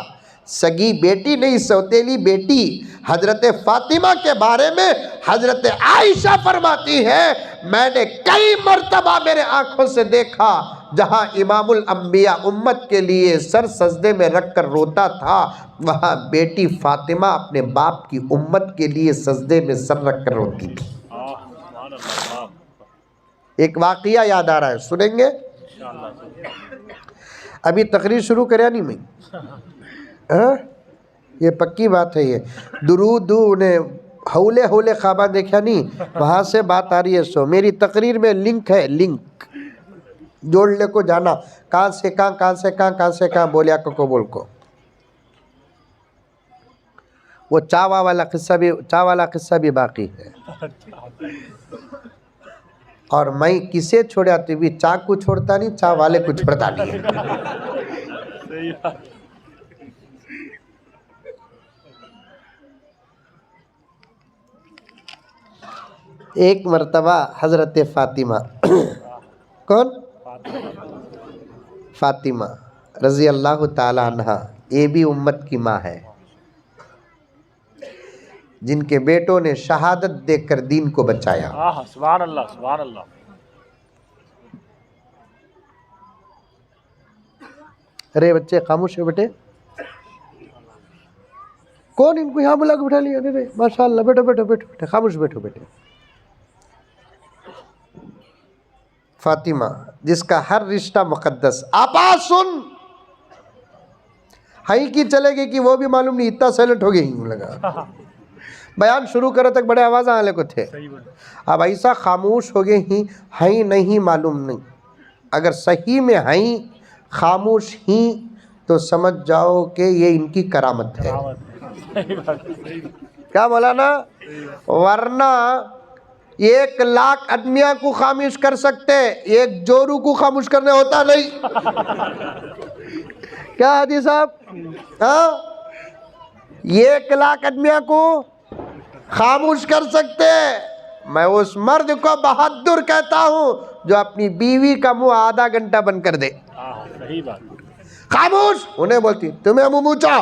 سگی بیٹی نہیں سوتیلی بیٹی۔ حضرت فاطمہ کے بارے میں حضرت عائشہ فرماتی ہے میں نے کئی مرتبہ میرے آنکھوں سے دیکھا جہاں امام الانبیاء امت کے لیے سر سجدے میں رکھ کر روتا تھا، وہاں بیٹی فاطمہ اپنے باپ کی امت کے لیے سجدے میں سر رکھ کر روتی تھی۔ سبحان اللہ، ایک واقعہ یاد آ رہا ہے، سنیں گے؟ انشاءاللہ۔ ابھی تقریر شروع کریا نہیں میں، ہاں یہ پکی بات ہے۔ یہ درود انہیں ہولے ہولے خوابہ دیکھا نہیں، وہاں سے بات آ رہی ہے۔ سو میری تقریر میں لنک ہے، لنک جوڑ لے کو جانا، کہاں سے کہاں، کہاں سے کہاں، کہاں سے کہاں، بولیا کو بول کو۔ وہ چاوا والا قصہ بھی باقی ہے۔ اور میں کسے چھوڑا تو بھی چاہ کو چھوڑتا نہیں، چاہ والے کو چھوڑتا نہیں۔ صحیح بات۔ ایک مرتبہ حضرت فاطمہ کون؟ فاطمہ رضی اللہ تعالی عنہ، یہ بھی امت کی ماں ہے جن کے بیٹوں نے شہادت دے کر دین کو بچایا۔ سبحان اللہ سبحان اللہ۔ ارے بچے خاموش ہے بیٹے، کون ان کو یہاں بلا کے بٹھا لیا؟ ارے ماشاء اللہ، بیٹھو بیٹھو بیٹھو بیٹھو، خاموش بیٹھو بیٹے۔ فاطمہ جس کا ہر رشتہ مقدس، آپا سن ہائی کی چلے گی کہ وہ بھی معلوم نہیں، اتنا سیلنٹ ہو گئی لگا بیان شروع کرے تک بڑے آواز آنے کو تھے، اب ایسا خاموش ہو گئے ہی ہائی نہیں معلوم نہیں۔ اگر صحیح میں ہائی خاموش ہی تو سمجھ جاؤ کہ یہ ان کی کرامت ہے۔ کیا مولانا؟ ورنہ 1,00,000 آدمیاں کو خاموش کر سکتے، ایک جورو کو خاموش کرنے ہوتا نہیں۔ کیا حدیث صاحب؟ ہاں 1,00,000 آدمیاں کو خاموش کر سکتے۔ میں اس مرد کو بہادر کہتا ہوں جو اپنی بیوی کا منہ آدھا گھنٹہ بند کر دے۔ صحیح بات۔ خاموش انہیں بولتی تمہیں منہ موچا،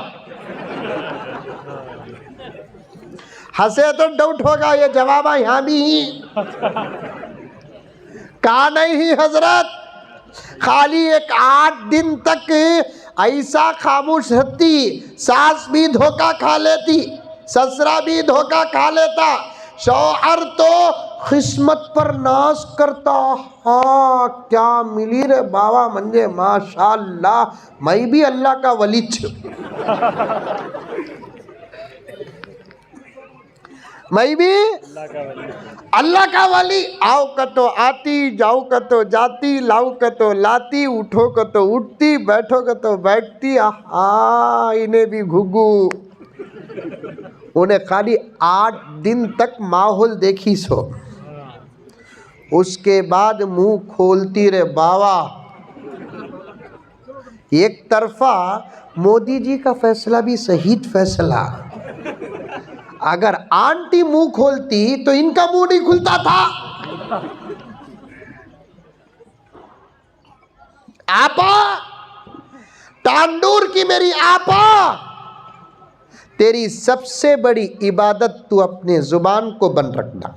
ہنسے تو ڈاؤٹ ہوگا یہ جواب یہاں بھی ہی کہا نہیں ہی حضرت، خالی ایک 8 دن تک ایسا خاموش رہتی، ساس بھی دھوکہ کھا لیتی، سسرا بھی دھوکہ کھا لیتا، شوہر تو قسمت پر ناز کرتا، ہاں کیا ملی رے بابا منجے ماشاءاللہ میں بھی اللہ کا ولی چھو، میں بھی اللہ کا ولی، آؤ کتو آتی، جاؤ کتو جاتی، لاؤ کتو لاتی، اٹھو کتو اٹھتی، بیٹھو کتو بیٹھتی، انہیں بھی گھگو، انہیں خالی 8 دن تک ماحول دیکھی سو، اس کے بعد منہ کھولتی رے باوا۔ ایک طرفہ مودی جی کا فیصلہ بھی صحیح فیصلہ، اگر آنٹی منہ کھولتی تو ان کا منہ نہیں کھلتا تھا. آپا، تانڈور کی میری آپا، تیری سب سے بڑی عبادت تو اپنے زبان کو بند رکھنا.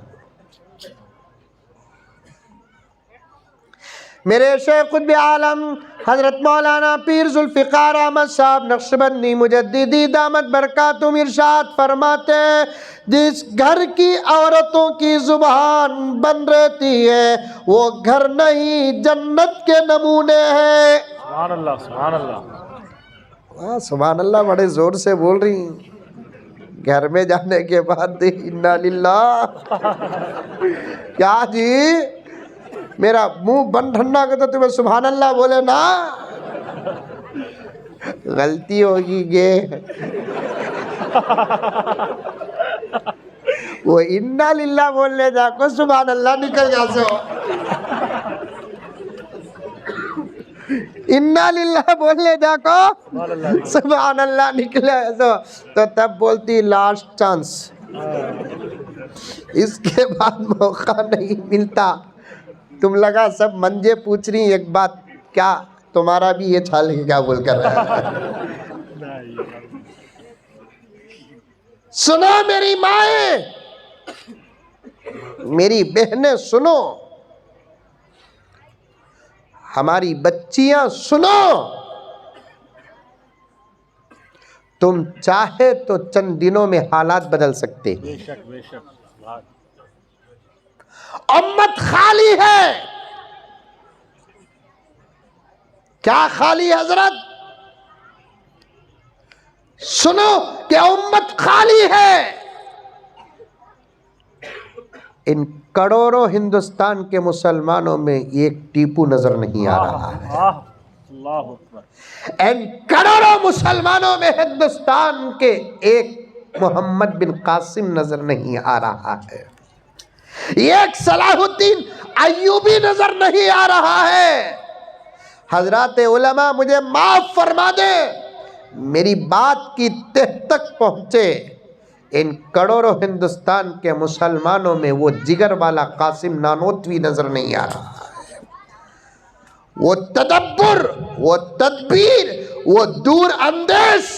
میرے شیخ قطب عالم حضرت مولانا پیر ذوالفقار احمد صاحب نقشبندی مجددی دامت برکاتہم ارشاد فرماتے ہیں، جس گھر کی عورتوں کی زبان بند رہتی ہے وہ گھر نہیں جنت کے نمونے ہیں. سبحان اللہ سبحان اللہ. واہ سبحان اللہ، بڑے زور سے بول رہی ہیں. گھر میں جانے کے بعد انا للہ. کیا جی، میرا منہ بند ٹھنڈا کرتا تمہیں سبحان اللہ بولے نا. غلطی ہوگی گے. وہ انا للہ بولنے جا کو سبحان اللہ نکل جا سو. انا للہ بولنے جا کو سبحان اللہ نکلے سو. تو تب بولتی لاسٹ چانس، اس کے بعد موقع نہیں ملتا. تم لگا سب منجے پوچھ رہی ایک بات، کیا تمہارا بھی یہ چھال ہے کیا بول کر رہا ہے. سنو میری مائیں، میری بہنیں سنو، ہماری بچیاں سنو. تم چاہے تو چند دنوں میں حالات بدل سکتے. بے شک بے شک. امت خالی ہے. کیا خالی حضرت؟ سنو کہ امت خالی ہے. ان کروڑوں ہندوستان کے مسلمانوں میں ایک ٹیپو نظر نہیں آ رہا ہے. اللہ اکبر. ان کروڑوں مسلمانوں میں ہندوستان کے ایک محمد بن قاسم نظر نہیں آ رہا ہے. ایک صلاح الدین ایوبی نظر نہیں آ رہا ہے. حضرات علماء مجھے معاف فرما دیں، میری بات کی تہ تک پہنچے. ان کروڑوں ہندوستان کے مسلمانوں میں وہ جگر والا قاسم نانوتوی نظر نہیں آ رہا ہے. وہ تدبر، وہ تدبیر، وہ دور اندیش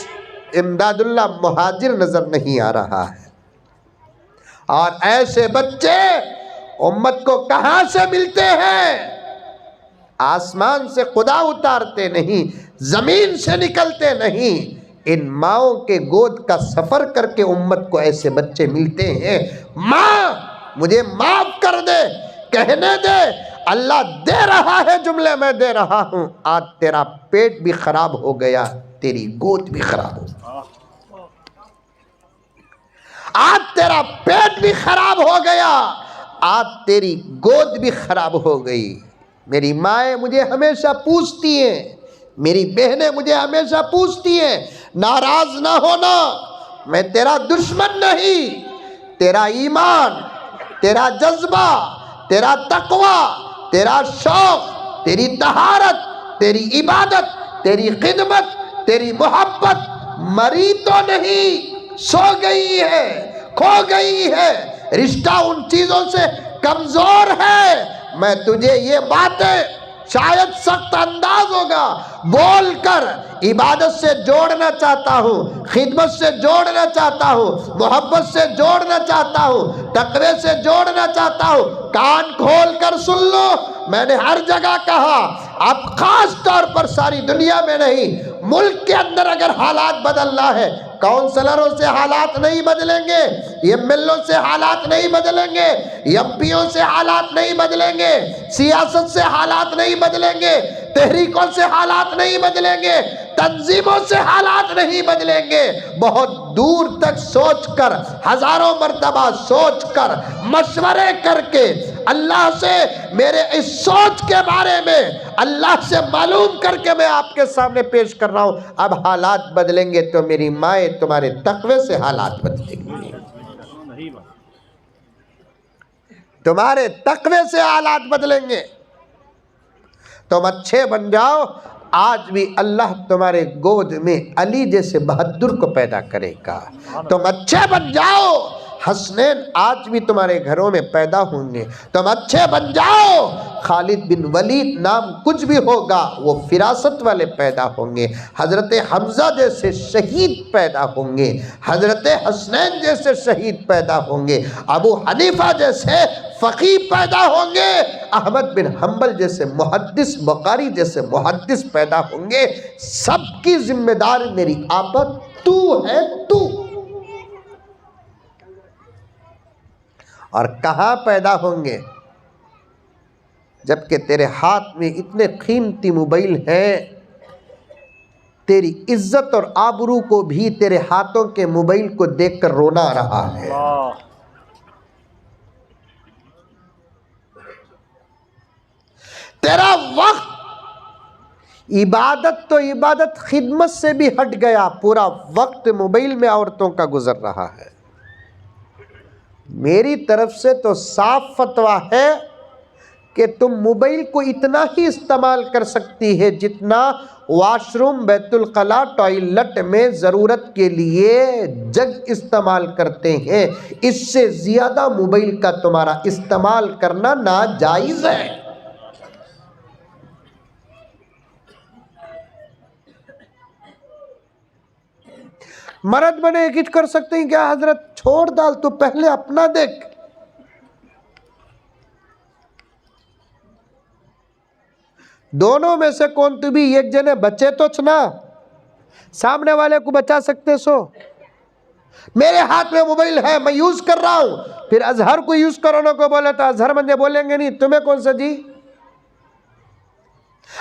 امداد اللہ مہاجر نظر نہیں آ رہا ہے. اور ایسے بچے امت کو کہاں سے ملتے ہیں؟ آسمان سے خدا اتارتے نہیں، زمین سے نکلتے نہیں. ان ماؤں کے گود کا سفر کر کے امت کو ایسے بچے ملتے ہیں. ماں مجھے معاف کر دے، کہنے دے اللہ دے رہا ہے جملے میں دے رہا ہوں. آج تیرا پیٹ بھی خراب ہو گیا، تیری گود بھی خراب ہو گئی. آج تیرا پیٹ بھی خراب ہو گیا، آج تیری گود بھی خراب ہو گئی. میری مائیں مجھے ہمیشہ پوچھتی ہیں، میری بہنیں مجھے ہمیشہ پوچھتی ہیں. ناراض نہ ہونا، میں تیرا دشمن نہیں. تیرا ایمان، تیرا جذبہ، تیرا تقوی، تیرا شوق، تیری طہارت، تیری عبادت، تیری خدمت، تیری محبت مری تو نہیں، سو گئی ہے، کھو گئی ہے. رشتہ ان چیزوں سے کمزور ہے. میں تجھے یہ باتیں شاید سخت انداز ہوگا بول کر عبادت سے جوڑنا چاہتا ہوں، خدمت سے جوڑنا چاہتا ہوں، محبت سے جوڑنا چاہتا ہوں، تقوی سے جوڑنا چاہتا ہوں. کان کھول کر سن لو، میں نے ہر جگہ کہا، اب خاص طور پر ساری دنیا میں نہیں، ملک کے اندر اگر حالات بدلنا ہے، کونسلروں سے حالات نہیں بدلیں گے، ایم ایل او سے حالات نہیں بدلیں گے، ایم پیوں سے حالات نہیں بدلیں گے، سیاست سے حالات نہیں بدلیں گے، تحریکوں سے حالات نہیں بدلیں گے، تنظیموں سے حالات نہیں بدلیں گے. بہت دور تک سوچ کر، ہزاروں مرتبہ سوچ کر، مشورے کر کے اللہ سے میرے اس سوچ کے بارے میں اللہ سے معلوم کر کے میں آپ کے سامنے پیش کر رہا ہوں. اب حالات بدلیں گے تو میری مائیں تمہارے تقوی سے حالات بدلیں گے، تمہارے تقوی سے حالات بدلیں گے. تم اچھے بن جاؤ، آج بھی اللہ تمہارے گود میں علی جیسے بہادر کو پیدا کرے گا. تم اچھے بن جاؤ، حسنین آج بھی تمہارے گھروں میں پیدا ہوں گے. تم اچھے بن جاؤ، خالد بن ولید نام کچھ بھی ہوگا وہ فراست والے پیدا ہوں گے. حضرت حمزہ جیسے شہید پیدا ہوں گے، حضرت حسنین جیسے شہید پیدا ہوں گے، ابو حنیفہ جیسے فقیہ پیدا ہوں گے، احمد بن حنبل جیسے محدث، بخاری جیسے محدث پیدا ہوں گے. سب کی ذمہ دار میری آقا تو ہے. تو اور کہاں پیدا ہوں گے جبکہ تیرے ہاتھ میں اتنے قیمتی موبائل ہیں. تیری عزت اور آبرو کو بھی تیرے ہاتھوں کے موبائل کو دیکھ کر رونا آ رہا ہے. تیرا وقت عبادت تو عبادت خدمت سے بھی ہٹ گیا، پورا وقت موبائل میں عورتوں کا گزر رہا ہے. میری طرف سے تو صاف فتویٰ ہے کہ تم موبائل کو اتنا ہی استعمال کر سکتی ہے جتنا واش روم، بیت الخلاء، ٹوائلٹ میں ضرورت کے لیے جگ استعمال کرتے ہیں. اس سے زیادہ موبائل کا تمہارا استعمال کرنا ناجائز ہے. مرد بنے کچھ کر سکتے ہیں کیا؟ حضرت چھوڑ ڈال، تو پہلے اپنا دیکھ. دونوں میں سے کون تو بھی ایک جنے بچے تو چھنا، سامنے والے کو بچا سکتے سو. میرے ہاتھ میں موبائل ہے، میں یوز کر رہا ہوں، پھر اظہر کو یوز کرونا کو بولے تو اظہر مندے بولیں گے نہیں تمہیں کون سا جی؟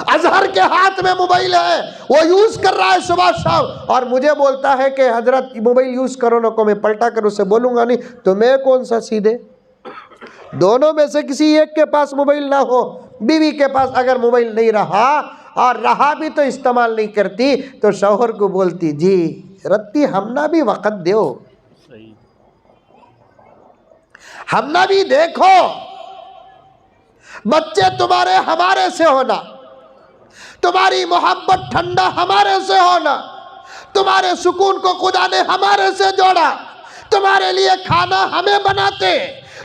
اظہر کے ہاتھ میں موبائل ہے، وہ یوز کر رہا ہے صبح شام، اور مجھے بولتا ہے کہ حضرت موبائل یوز کرو نہ کو، میں پلٹا کر اسے بولوں گا نہیں تو میں کون سا سیدھے؟ دونوں میں سے کسی ایک کے پاس موبائل نہ ہو، بیوی کے پاس اگر موبائل نہیں رہا اور رہا بھی تو استعمال نہیں کرتی تو شوہر کو بولتی جی رتی ہم نہ بھی وقت دیو، ہم نہ بھی دیکھو. بچے تمہارے ہمارے سے ہونا، تمہاری محبت ٹھنڈا ہمارے سے ہونا، تمہارے سکون کو خدا نے ہمارے سے جوڑا. تمہارے لیے کھانا ہمیں بناتے،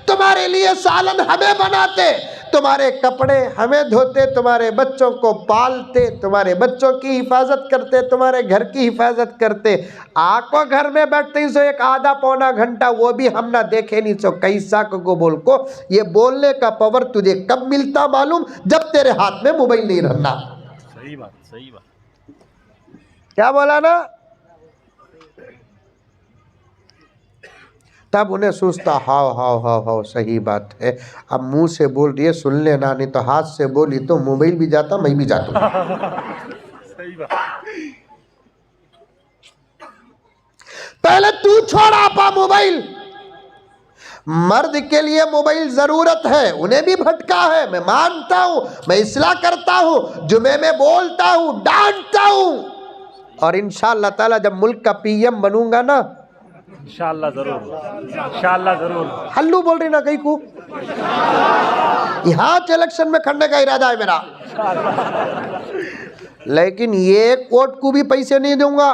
تمہارے لیے سالن ہمیں بناتے، تمہارے کپڑے ہمیں دھوتے، تمہارے بچوں کو پالتے، تمہارے بچوں کی حفاظت کرتے، تمہارے گھر کی حفاظت کرتے. آپ کو گھر میں بیٹھتے ہی سو ایک آدھا پونا گھنٹہ وہ بھی ہم نہ دیکھے نہیں سو کیسا کو بول کو. یہ بولنے کا پاور تجھے کب ملتا معلوم؟ جب تیرے ہاتھ میں موبائل نہیں رہنا. صحیح بات، صحیح بات. کیا بولا نا؟ تب انہیں سوچتا ہاؤ ہاؤ ہاؤ ہاؤ صحیح بات ہے. اب منہ سے بول رہی ہے سن لینا، نہیں تو ہاتھ سے بولی تو موبائل بھی جاتا میں بھی جاتا ہوں. صحیح بات. پہلے تو چھوڑ آپا موبائل. مرد کے لیے موبائل ضرورت ہے، انہیں بھی بھٹکا ہے، میں مانتا ہوں، میں اصلاح کرتا ہوں، جمعے میں بولتا ہوں، ڈانٹتا ہوں، اور انشاءاللہ تعالی جب ملک کا پی ایم بنوں گا نا انشاءاللہ ضرور، انشاءاللہ ضرور. ہلو بول رہی نا کہیں کو، یہاں الیکشن میں کھڑنے کا ارادہ ہے میرا، لیکن یہ کوٹ کو بھی پیسے نہیں دوں گا.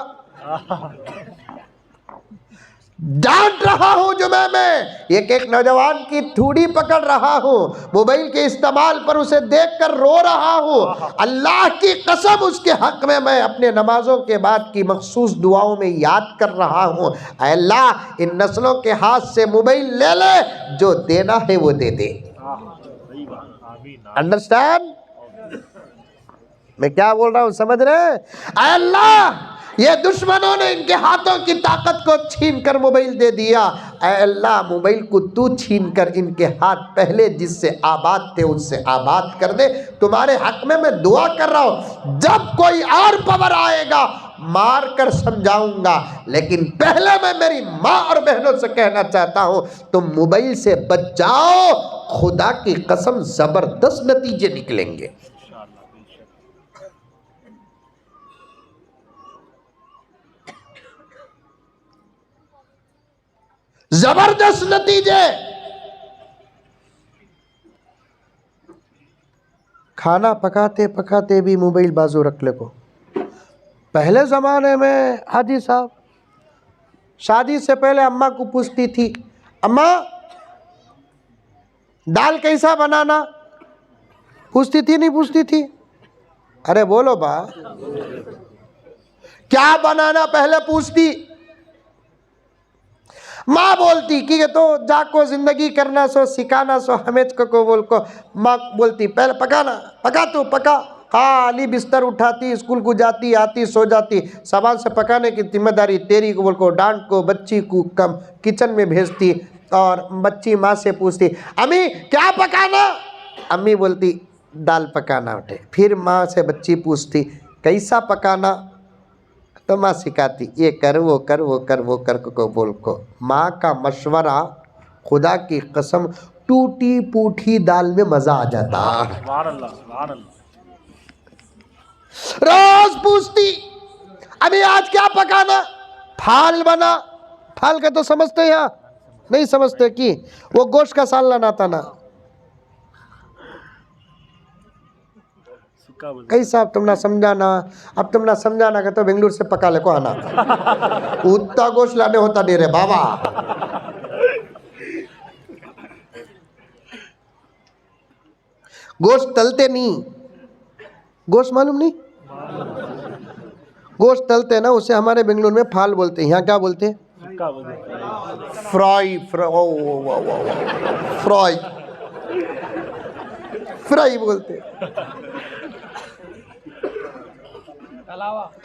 ڈانٹ رہا ہوں جمعہ میں، ایک نوجوان کی تھوڑی پکڑ رہا ہوں، موبائل کے استعمال پر اسے دیکھ کر رو رہا ہوں. اللہ کی قسم اس کے حق میں اپنے نمازوں کے بعد کی مخصوص دعاؤں میں یاد کر رہا ہوں، اے اللہ ان نسلوں کے ہاتھ سے موبائل لے لے، جو دینا ہے وہ دے دے. انڈرسٹینڈ میں کیا بول رہا ہوں؟ سمجھ رہے؟ اے اللہ یہ دشمنوں نے ان کے ہاتھوں کی طاقت کو چھین کر موبائل دے دیا، اے اللہ موبائل کو تو چھین کر ان کے ہاتھ پہلے جس سے آباد تھے اس سے آباد کر دے. تمہارے حق میں دعا کر رہا ہوں، جب کوئی اور پاور آئے گا مار کر سمجھاؤں گا، لیکن پہلے میں میری ماں اور بہنوں سے کہنا چاہتا ہوں تم موبائل سے بچ جاؤ، خدا کی قسم زبردست نتیجے نکلیں گے. زبردست نتیجے. کھانا پکاتے پکاتے بھی موبائل بازو رکھ لے کو. پہلے زمانے میں حاجی صاحب شادی سے پہلے اماں کو پوچھتی تھی, اماں دال کیسا بنانا, پوچھتی تھی نہیں پوچھتی تھی؟ ارے بولو با, کیا بنانا پہلے پوچھتی. ماں بولتی کہ تو جا کو زندگی کرنا سو سکھانا سو ہمیں کو بول کو. ماں بولتی پہلے پکانا, پکا تو پکا. ہاں علی بستر اٹھاتی, اسکول کو جاتی, آتی سو جاتی. سامان سے پکانے کی ذمہ داری تیری کو بول کو ڈانٹ کو بچی کو کم کچن میں بھیجتی. اور بچی ماں سے پوچھتی امی کیا پکانا, امی بولتی دال پکانا اٹھے. پھر ماں سے بچی پوچھتی کیسا پکانا, تو ماں سکھاتی یہ کر وہ کر وہ کر وہ کر کو بول کو. ماں کا مشورہ خدا کی قسم ٹوٹی پوٹھی دال میں مزہ آ جاتا. سبحان اللہ سبحان اللہ. روز پوچھتی ابھی آج کیا پکانا, پھال بنا. پھال کا تو سمجھتے ہیں یہاں نہیں سمجھتے کہ وہ گوشت کا سال لانا تھا نا. سکا بول. کیسا اب تم نہ سمجھانا, اب تم نہ سمجھانا کہ تو بنگلور سے پکا لے کو آنا. اتنا گوشت لانے ہوتا نہیں رے بابا. گوشت تلتے نہیں, گوشت معلوم نہیں, گوشت تلتے نا اسے ہمارے بنگلور میں پھال بولتے ہیں, یہاں کیا بولتے ہیں؟ سکا بول. فرائی. فرائی فرائی بولتے.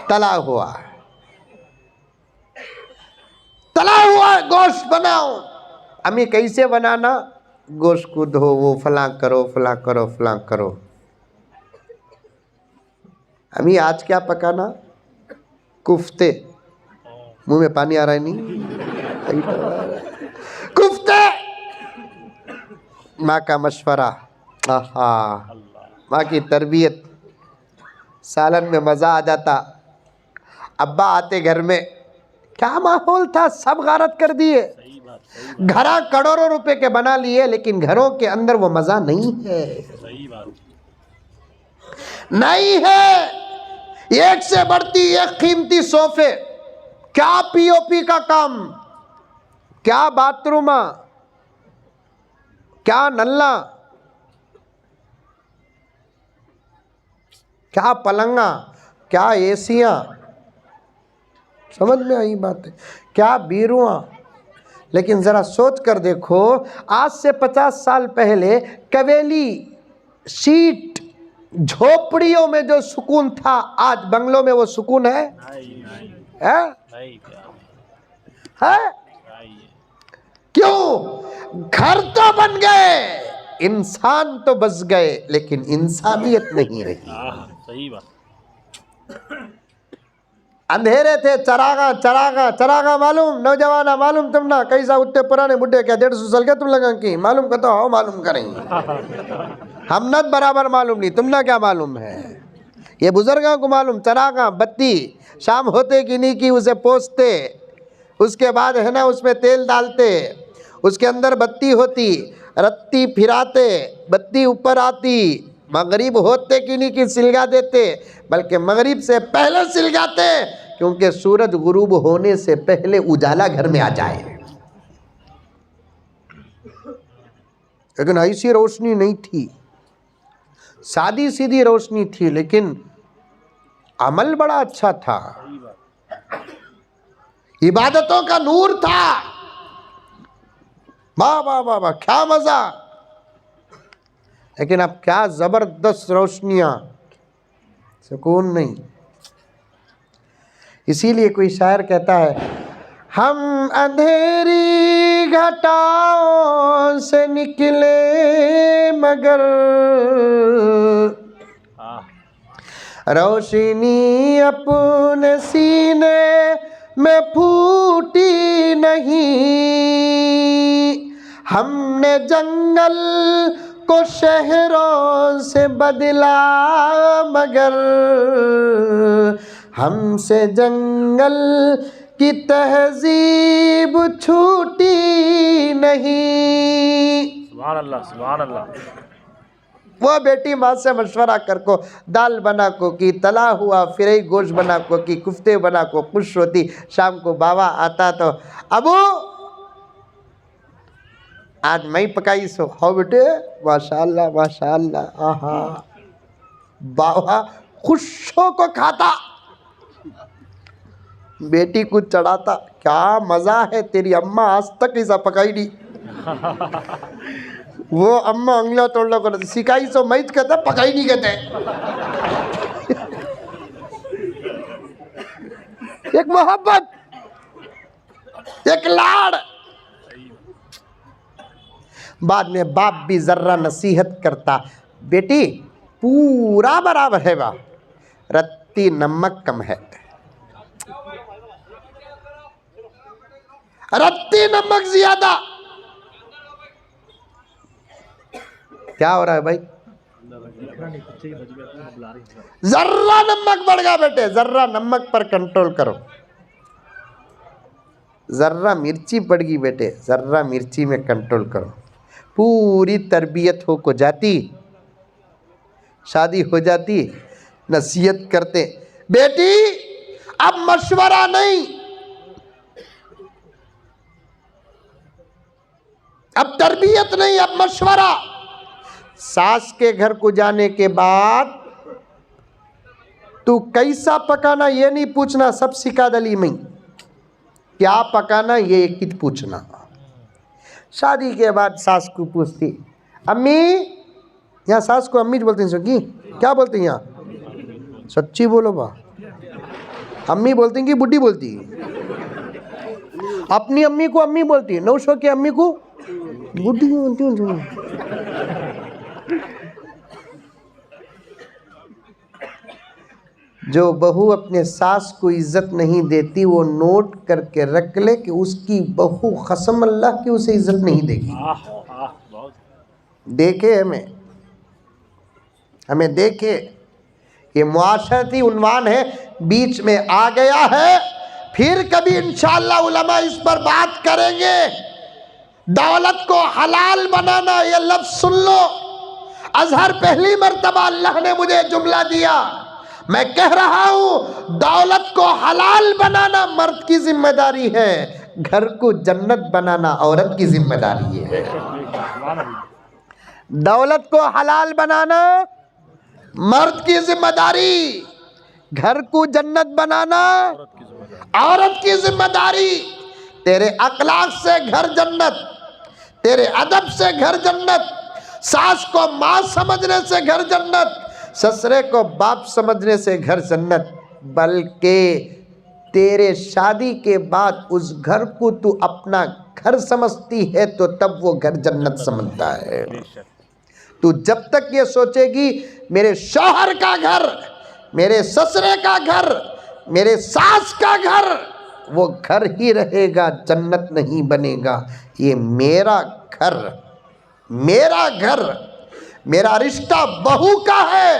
تلا ہوا گوشت بناؤ. امی کیسے بنانا, گوشت کو دھو وہ فلاں کرو فلاں کرو فلاں کرو. امی آج کیا پکانا, کفتے. منہ میں پانی آ رہا ہے نہیں, کفتے. ماں کا مشورہ, ماں کی تربیت, سالن میں مزہ آ جاتا. ابا آتے گھر میں, کیا ماحول تھا, سب غارت کر دیے. صحیح بات. گھرا کروڑوں روپے کے بنا لیے لیکن گھروں کے اندر وہ مزہ نہیں ہے. صحیح بات. نہیں ہے. ایک سے بڑھتی ایک قیمتی صوفے, کیا پی او پی کا کام, کیا باتھ روم, کیا نلا, کیا پلنگا, کیا ایسیاں. سمجھ میں آئی بات ہے, کیا بیرواں. لیکن ذرا سوچ کر دیکھو, آج سے 50 سال پہلے کویلی سیٹ جھوپڑیوں میں جو سکون تھا, آج بنگلوں میں وہ سکون ہے؟ نہیں ہے؟ کیوں؟ گھر تو بن گئے, انسان تو بس گئے لیکن انسانیت نہیں رہی. صحیح بات. اندھیرے تھے, چراغاں معلوم, نوجوانہ معلوم تم نا کیسا اٹھتے پرانے بڈھے کیا 150 سال کیا تم لگا کی معلوم کرتا ہو, معلوم کریں ہم نت برابر معلوم نہیں, تم نا کیا معلوم ہے. یہ بزرگاں کو معلوم, چراغاں بتی شام ہوتے کی نہیں کی اسے پوچھتے, اس کے بعد ہے نا اس میں تیل ڈالتے, اس کے اندر بتی ہوتی, رتی پھراتے, بتی اوپر آتی, مغرب ہوتے کی نہیں کی سلگا دیتے, بلکہ مغرب سے پہلے سلگاتے کیونکہ سورج غروب ہونے سے پہلے اجالا گھر میں آ جائے. لیکن ایسی روشنی نہیں تھی, سادی سیدھی روشنی تھی, لیکن عمل بڑا اچھا تھا, عبادتوں کا نور تھا. واہ واہ واہ واہ کیا مزہ. لیکن اب کیا زبردست روشنیاں, سکون نہیں. اسی لیے کوئی شاعر کہتا ہے, ہم اندھیری گھٹاؤں سے نکلے مگر روشنی اپنے سینے میں پھوٹی نہیں. ہم نے جنگل کو شہروں سے بدلا مگر ہم سے جنگل کی تہذیب چھوٹی نہیں. سبحان اللہ سبحان اللہ. وہ بیٹی ماں سے مشورہ کر کو دال بنا کو کی، تلا ہوا فرائی گوشت بنا کو کی، کفتے بنا کو خوش ہوتی۔ شام کو بابا آتا تو ابو آج میں پکائی سو، ہاں بیٹے ماشاءاللہ ماشاءاللہ، آہا بابا خوشوں کو کھاتا، بیٹی کو چڑھاتا، کیا مزہ ہے، تیری اماں آج تک ایسا پکائی نہیں۔ وہ اماں انگلیاں توڑ لو کرتے، سکھائی سو میت کہتے، پکائی نہیں کہتے۔ ایک محبت، ایک لاڑ۔ بعد میں باپ بھی ذرہ نصیحت کرتا، بیٹی پورا برابر ہے، با رتی نمک کم ہے، رتی نمک زیادہ۔ کیا ہو رہا ہے بھائی؟ ذرہ نمک بڑھ گیا بیٹے، ذرہ نمک پر کنٹرول کرو۔ ذرہ مرچی پڑ گئی بیٹے، ذرہ مرچی میں کنٹرول کرو۔ پوری تربیت ہو کو جاتی، شادی ہو جاتی، نصیحت کرتے، بیٹی اب مشورہ نہیں، اب تربیت نہیں، اب مشورہ۔ ساس کے گھر کو جانے کے بعد تو کیسا پکانا یہ نہیں پوچھنا، سب سکھا دلی میں، کیا پکانا یہ کت پوچھنا۔ شادی کے بعد ساس کو پوچھتی، امی، یہاں ساس کو امی بولتے ہیں سو کی کیا بولتے ہیں یہاں؟ سچی بولو با، امی بولتے ہیں کہ بڈی بولتی ہے؟ اپنی امی کو امی بولتی ہے، نوشو کی امی کو بڈی بولتی ہے۔ جو بہو اپنے ساس کو عزت نہیں دیتی وہ نوٹ کر کے رکھ لے کہ اس کی بہو قسم اللہ کی اسے عزت نہیں دے گی۔ دیکھے ہمیں دیکھے، یہ معاشرتی عنوان ہے، بیچ میں آ گیا ہے، پھر کبھی انشاءاللہ علماء اس پر بات کریں گے۔ دولت کو حلال بنانا، یہ لفظ سن لو، اظہر پہلی مرتبہ اللہ نے مجھے جملہ دیا، میں کہہ رہا ہوں دولت کو حلال بنانا مرد کی ذمہ داری ہے، گھر کو جنت بنانا عورت کی ذمہ داری ہے۔ دولت کو حلال بنانا مرد کی ذمہ داری، گھر کو جنت بنانا عورت کی ذمہ داری۔ تیرے اخلاق سے گھر جنت، تیرے ادب سے گھر جنت، ساس کو ماں سمجھنے سے گھر جنت، سسرے کو باپ سمجھنے سے گھر جنت، بلکہ تیرے شادی کے بعد اس گھر کو تو اپنا گھر سمجھتی ہے تو تب وہ گھر جنت سمجھتا ہے۔ تو جب تک یہ سوچے گی میرے شوہر کا گھر، میرے سسرے کا گھر، میرے ساس کا گھر، وہ گھر ہی رہے گا، جنت نہیں بنے گا۔ یہ میرا گھر، میرا گھر، میرا رشتہ بہو کا ہے،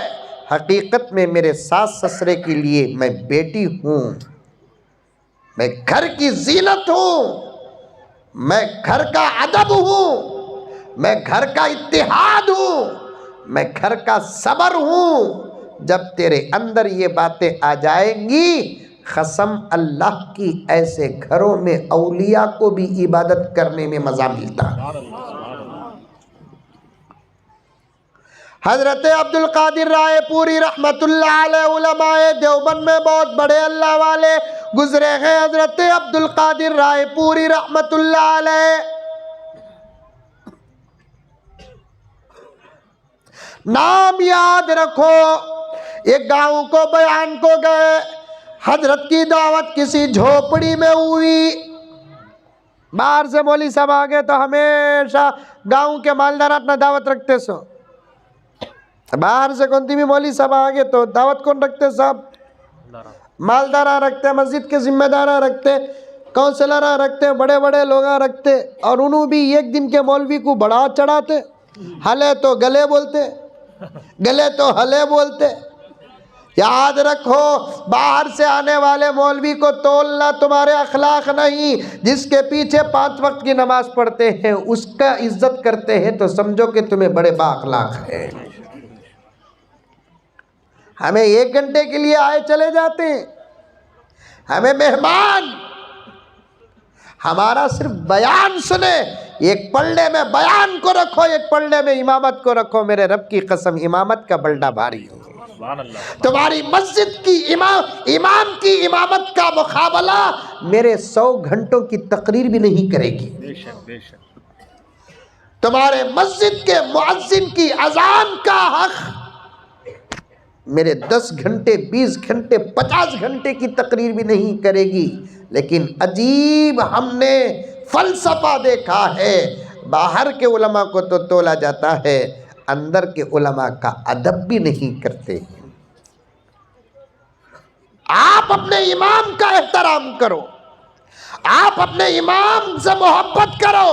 حقیقت میں میرے ساس سسرے کے لیے میں بیٹی ہوں، میں گھر کی زینت ہوں، میں گھر کا ادب ہوں، میں گھر کا اتحاد ہوں، میں گھر کا صبر ہوں۔ جب تیرے اندر یہ باتیں آ جائیں گی، قسم اللہ کی ایسے گھروں میں اولیاء کو بھی عبادت کرنے میں مزہ ملتا ہے۔ حضرت عبدالقادر رائے پوری رحمت اللہ علیہ، علماء دیوبند میں بہت بڑے اللہ والے گزرے ہیں۔ حضرت عبدالقادر رائے پوری رحمت اللہ علیہ نام یاد رکھو، ایک گاؤں کو بیان کو گئے، حضرت کی دعوت کسی جھوپڑی میں ہوئی۔ باہر سے مولوی صاحب آگے تو ہمیشہ گاؤں کے مالدار اپنا دعوت رکھتے سو، باہر سے کونتی بھی مولوی صاحب آگے تو دعوت کون رکھتے صاحب؟ مالدارہ رکھتے، مسجد کے ذمہ دارہ رکھتے، کونسلرہ رکھتے، بڑے بڑے لوگاں رکھتے، اور انہوں بھی ایک دن کے مولوی کو بڑا چڑھاتے، ہلے تو گلے بولتے، گلے تو ہلے بولتے۔ یاد رکھو باہر سے آنے والے مولوی کو تولنا تمہارے اخلاق نہیں، جس کے پیچھے 5 وقت کی نماز پڑھتے ہیں اس کا عزت کرتے ہیں تو سمجھو کہ تمہیں بڑے با اخلاق ہیں۔ ہمیں 1 گھنٹے کے لیے آئے چلے جاتے ہیں، ہمیں مہمان، ہمارا صرف بیان سنے، ایک پلڑے میں بیان کو رکھو، ایک پلڑے میں امامت کو رکھو، میرے رب کی قسم امامت کا بلڈا بھاری ہو۔ سبحان اللہ، تمہاری مسجد کی امام کی امامت کا مقابلہ میرے 100 گھنٹوں کی تقریر بھی نہیں کرے گی۔ بے شک بے شک۔ تمہارے مسجد کے مؤذن کی اذان کا حق میرے 10 گھنٹے 20 گھنٹے 50 گھنٹے کی تقریر بھی نہیں کرے گی۔ لیکن عجیب ہم نے فلسفہ دیکھا ہے، باہر کے علماء کو تو تولا جاتا ہے، اندر کے علماء کا ادب بھی نہیں کرتے۔ آپ اپنے امام کا احترام کرو، آپ اپنے امام سے محبت کرو،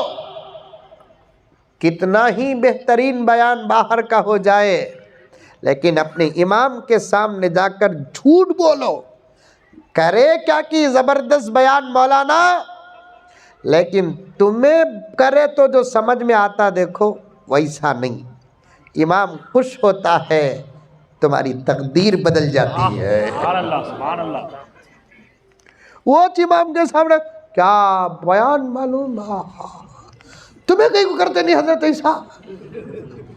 کتنا ہی بہترین بیان باہر کا ہو جائے لیکن اپنے امام کے سامنے جا کر جھوٹ بولو، کرے کیا کی زبردست بیان مولانا، لیکن تمہیں کرے تو جو سمجھ میں آتا دیکھو ویسا نہیں، امام خوش ہوتا ہے تمہاری تقدیر بدل جاتی ہے۔ سبحان اللہ سبحان اللہ۔ وہ امام کے سامنے کیا بیان معلوم، تمہیں کہیں کو کرتے نہیں حضرت عیسیٰ،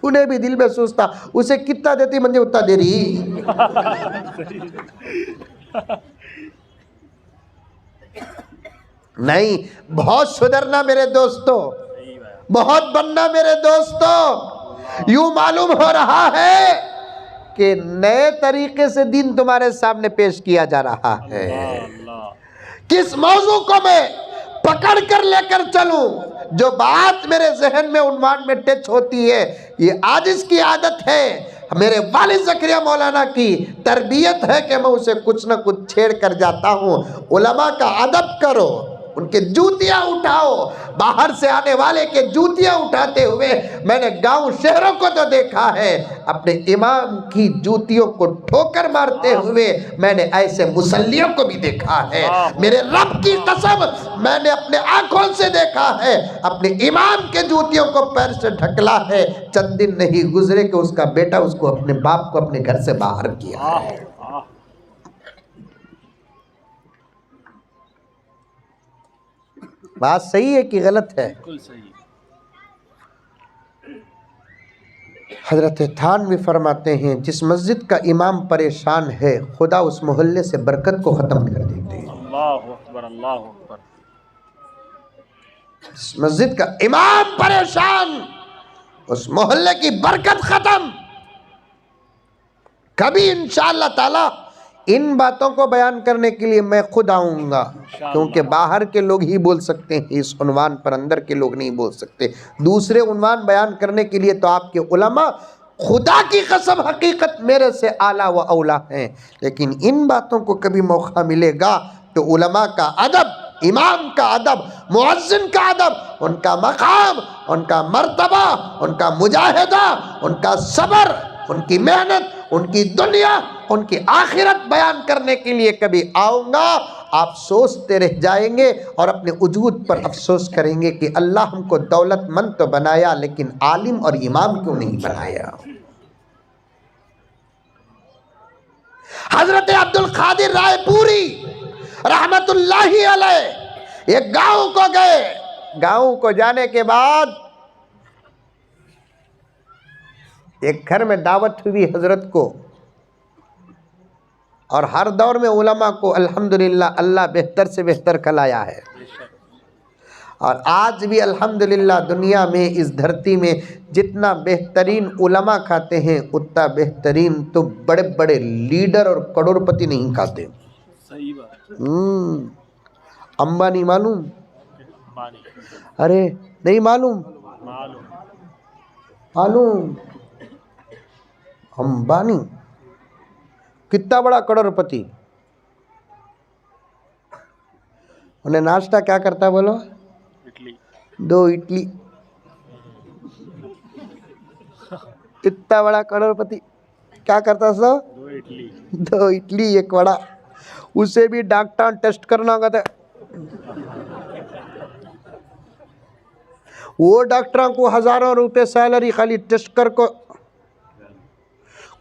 انہیں بھی دل میں سوچتا اسے کتنا دیتی مجھے اتنا دے رہی۔ نہیں، بہت سدھرنا میرے دوستو، بہت بننا میرے دوستو۔ یوں معلوم ہو رہا ہے کہ نئے طریقے سے دین تمہارے سامنے پیش کیا جا رہا ہے۔ کس موضوع کو میں پکڑ کر لے کر چلوں، جو بات میرے ذہن میں عنوان میں ٹچ ہوتی ہے، یہ عاجز کی عادت ہے، میرے والد زکریا مولانا کی تربیت ہے کہ میں اسے کچھ نہ کچھ چھیڑ کر جاتا ہوں۔ علماء کا ادب کرو، ان کے جوتیاں اٹھاؤ، باہر سے آنے والے کے جوتیاں اٹھاتے ہوئے میں نے گاؤں شہروں کو تو دیکھا ہے، اپنے امام کی جوتیوں کو ٹھوکر مارتے ہوئے میں نے ایسے مسلیوں کو بھی دیکھا ہے۔ میرے رب کی قسم میں نے اپنے آنکھوں سے دیکھا ہے، اپنے امام کے جوتیوں کو پیر سے ڈھکلا ہے، چند دن نہیں گزرے کہ اس کا بیٹا اس کو اپنے باپ کو اپنے گھر سے باہر کیا ہے۔ بات صحیح ہے کہ غلط ہے؟ بالکل صحیح۔ حضرت تھانوی فرماتے ہیں جس مسجد کا امام پریشان ہے خدا اس محلے سے برکت کو ختم کر دیتے ہیں۔ اللہ اکبر اللہ اکبر۔ جس مسجد کا امام پریشان اس محلے کی برکت ختم۔ کبھی انشاءاللہ تعالی ان باتوں کو بیان کرنے کے لیے میں خود آؤں گا، کیونکہ باہر کے لوگ ہی بول سکتے ہیں اس عنوان پر، اندر کے لوگ نہیں بول سکتے۔ دوسرے عنوان بیان کرنے کے لیے تو آپ کے علماء خدا کی قسم حقیقت میرے سے اعلیٰ و اولیٰ ہیں، لیکن ان باتوں کو کبھی موقع ملے گا تو علماء کا ادب، امام کا ادب، مؤذن کا ادب، ان کا مقام، ان کا مرتبہ، ان کا مجاہدہ، ان کا صبر، ان کی محنت، ان کی دنیا، ان کی آخرت بیان کرنے کے لیے کبھی آؤں گا، آپ سوچتے رہ جائیں گے اور اپنے وجود پر افسوس کریں گے کہ اللہ ہم کو دولت مند تو بنایا لیکن عالم اور امام کیوں نہیں بنایا۔ حضرت عبد القادر رائے پوری رحمت اللہ علیہ ایک گاؤں کو گئے، گاؤں کو جانے کے بعد ایک گھر میں دعوت ہوئی حضرت کو، اور ہر دور میں علماء کو الحمدللہ اللہ بہتر سے بہتر کھلایا ہے، اور آج بھی الحمدللہ دنیا میں اس دھرتی میں جتنا بہترین علماء کھاتے ہیں اتنا بہترین تو بڑے بڑے لیڈر اور کروڑپتی نہیں کھاتے۔ صحیح بات۔ امبانی معلوم؟ بانی ارے نہیں معلوم؟ معلوم۔ معلوم امبانی کتنا بڑا کروڑپتی، انہیں ناشتہ کیا کرتا ہے بولو؟ اٹلی۔ 2 اڈلی۔ اتنا بڑا کروڑپتی کیا کرتا سو؟ 2 اٹلی۔ 2 اڈلی 1 وڑا، اسے بھی ڈاکٹر ٹیسٹ کرنا ہوگا تھا۔ وہ ڈاکٹروں کو ہزاروں روپے سیلری خالی ٹیسٹ کر کو،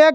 1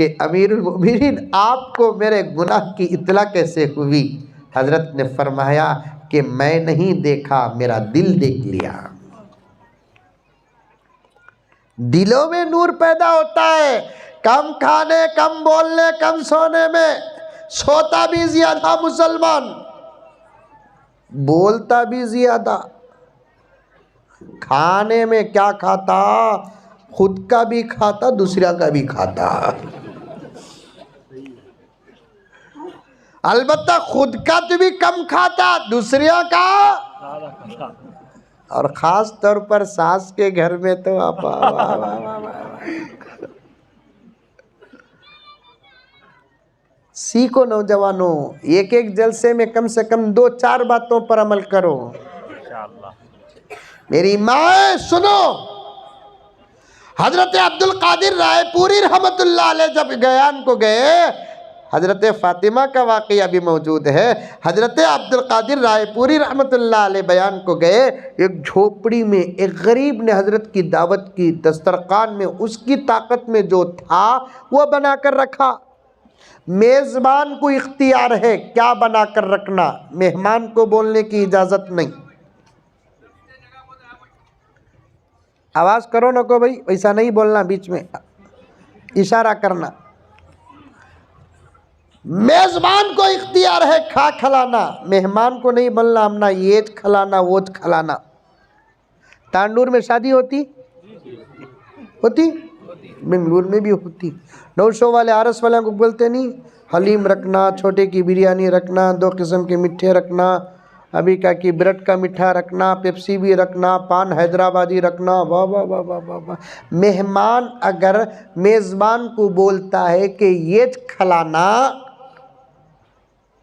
کہ امیر المؤمنین آپ کو میرے گناہ کی اطلاع کیسے ہوئی؟ حضرت نے فرمایا کہ میں نہیں دیکھا، میرا دل دیکھ لیا۔ دلوں میں نور پیدا ہوتا ہے، کم کھانے، کم بولنے، کم سونے میں، سوتا بھی زیادہ مسلمان، بولتا بھی زیادہ، کھانے میں کیا کھاتا؟ خود کا بھی کھاتا، دوسرا کا بھی کھاتا۔ البتہ خود کا تو بھی کم کھاتا، دوسرا کا، اور خاص طور پر ساس کے گھر میں تو آپا واہ واہ واہ واہ۔ سیکھو نوجوانوں، ایک ایک جلسے میں کم سے کم 2-4 باتوں پر عمل کرو۔ میری ماں سنو، حضرت عبد القادر رائے پوری رحمت اللہ علیہ جب گیان کو گئے، حضرت فاطمہ کا واقعہ بھی موجود ہے، حضرت عبد القادر رائے پوری رحمت اللہ علیہ بیان کو گئے، ایک جھوپڑی میں ایک غریب نے حضرت کی دعوت کی، دسترخوان میں اس کی طاقت میں جو تھا وہ بنا کر رکھا۔ میزبان کو اختیار ہے کیا بنا کر رکھنا، مہمان کو بولنے کی اجازت نہیں۔ آواز کرو نہ کو بھائی، ایسا نہیں بولنا، بیچ میں اشارہ کرنا۔ میزبان کو اختیار ہے کھا کھلانا، مہمان کو نہیں بولنا ہم نہ یہ کھلانا وہ کھلانا۔ تانڈور میں شادی ہوتی بنگلور میں بھی ہوتی، 900 والے آرس والوں کو بولتے نہیں، حلیم رکھنا، چھوٹے کی بریانی رکھنا، 2 قسم کے میٹھے رکھنا، ابھی کا کی بریڈ کا میٹھا رکھنا، پیپسی بھی رکھنا، پان حیدرآبادی رکھنا۔ واہ واہ واہ واہ واہ واہ۔ مہمان اگر میزبان کو بولتا ہے کہ یہ کھلانا،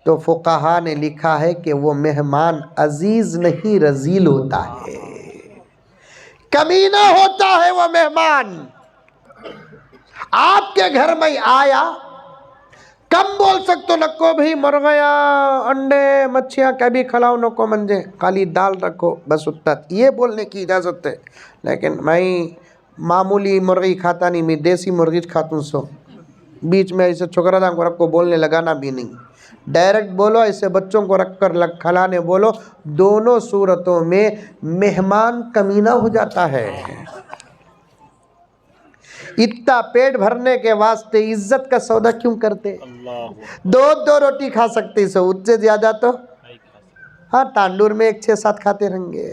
تو فقہا نے لکھا ہے کہ وہ مہمان عزیز نہیں رذیل ہوتا ہے، کمینہ ہوتا ہے وہ مہمان۔ آپ کے گھر میں آیا، کم بول سکتے نکو بھی مرغیاں انڈے مچھیاں کبھی کھلاؤ نکو منجے، خالی دال رکھو بس اتنا، یہ بولنے کی اجازت ہے۔ لیکن میں معمولی مرغی کھاتا نہیں، میں دیسی مرغی کھاتوں سو، بیچ میں ایسے چھوکرا دام کو رکھ کو بولنے لگانا بھی نہیں، ڈائریکٹ بولو، ایسے بچوں کو رکھ کر کھلانے بولو، دونوں صورتوں میں مہمان کمینہ ہو جاتا ہے۔ اتنا پیٹ بھرنے کے واسطے عزت کا سودا کیوں کرتے؟ 2 روٹی کھا سکتے سو، اس سے زیادہ تو ہاں تانڈور میں 6-7 کھاتے رہیں گے،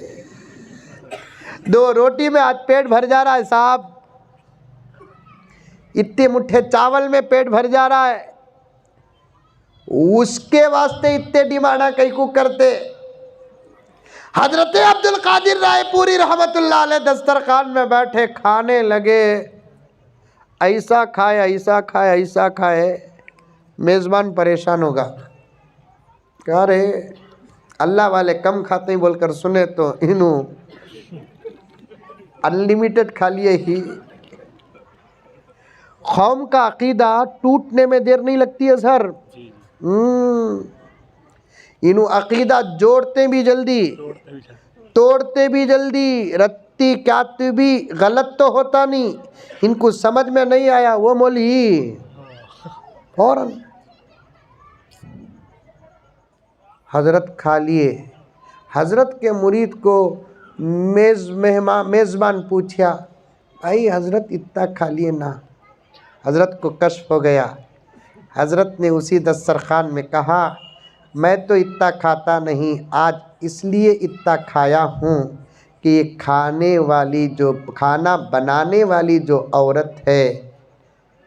2 روٹی میں آج پیٹ بھر جا رہا ہے صاحب، اتنے مٹھے چاول میں پیٹ بھر جا رہا ہے، اس کے واسطے اتنے ڈیمانڈا کئی کو کرتے۔ حضرت عبد القادر رائے پوری رحمت اللہ علیہ دسترخوان میں بیٹھے کھانے لگے، ایسا کھائے ایسا کھائے ایسا کھائے، میزبان پریشان ہوگا، کہا رہے اللہ والے کم کھاتے ہیں بول کر سنے تو انہوں انلیمیٹڈ کھا لیے ہی۔ قوم کا عقیدہ ٹوٹنے میں دیر نہیں لگتی ہے سر، انہوں عقیدہ جوڑتے بھی جلدی توڑتے بھی جلدی، رتی کاتبی غلط تو ہوتا نہیں، ان کو سمجھ میں نہیں آیا وہ مولوی فوراً حضرت کھا لیے۔ حضرت کے مرید کو میزبان پوچھا، بھائی حضرت اتنا کھا لیے نا؟ حضرت کو کشف ہو گیا، حضرت نے اسی دسترخوان میں کہا میں تو اتنا کھاتا نہیں، آج اس لیے اتنا کھایا ہوں کہ یہ کھانا بنانے والی جو عورت ہے،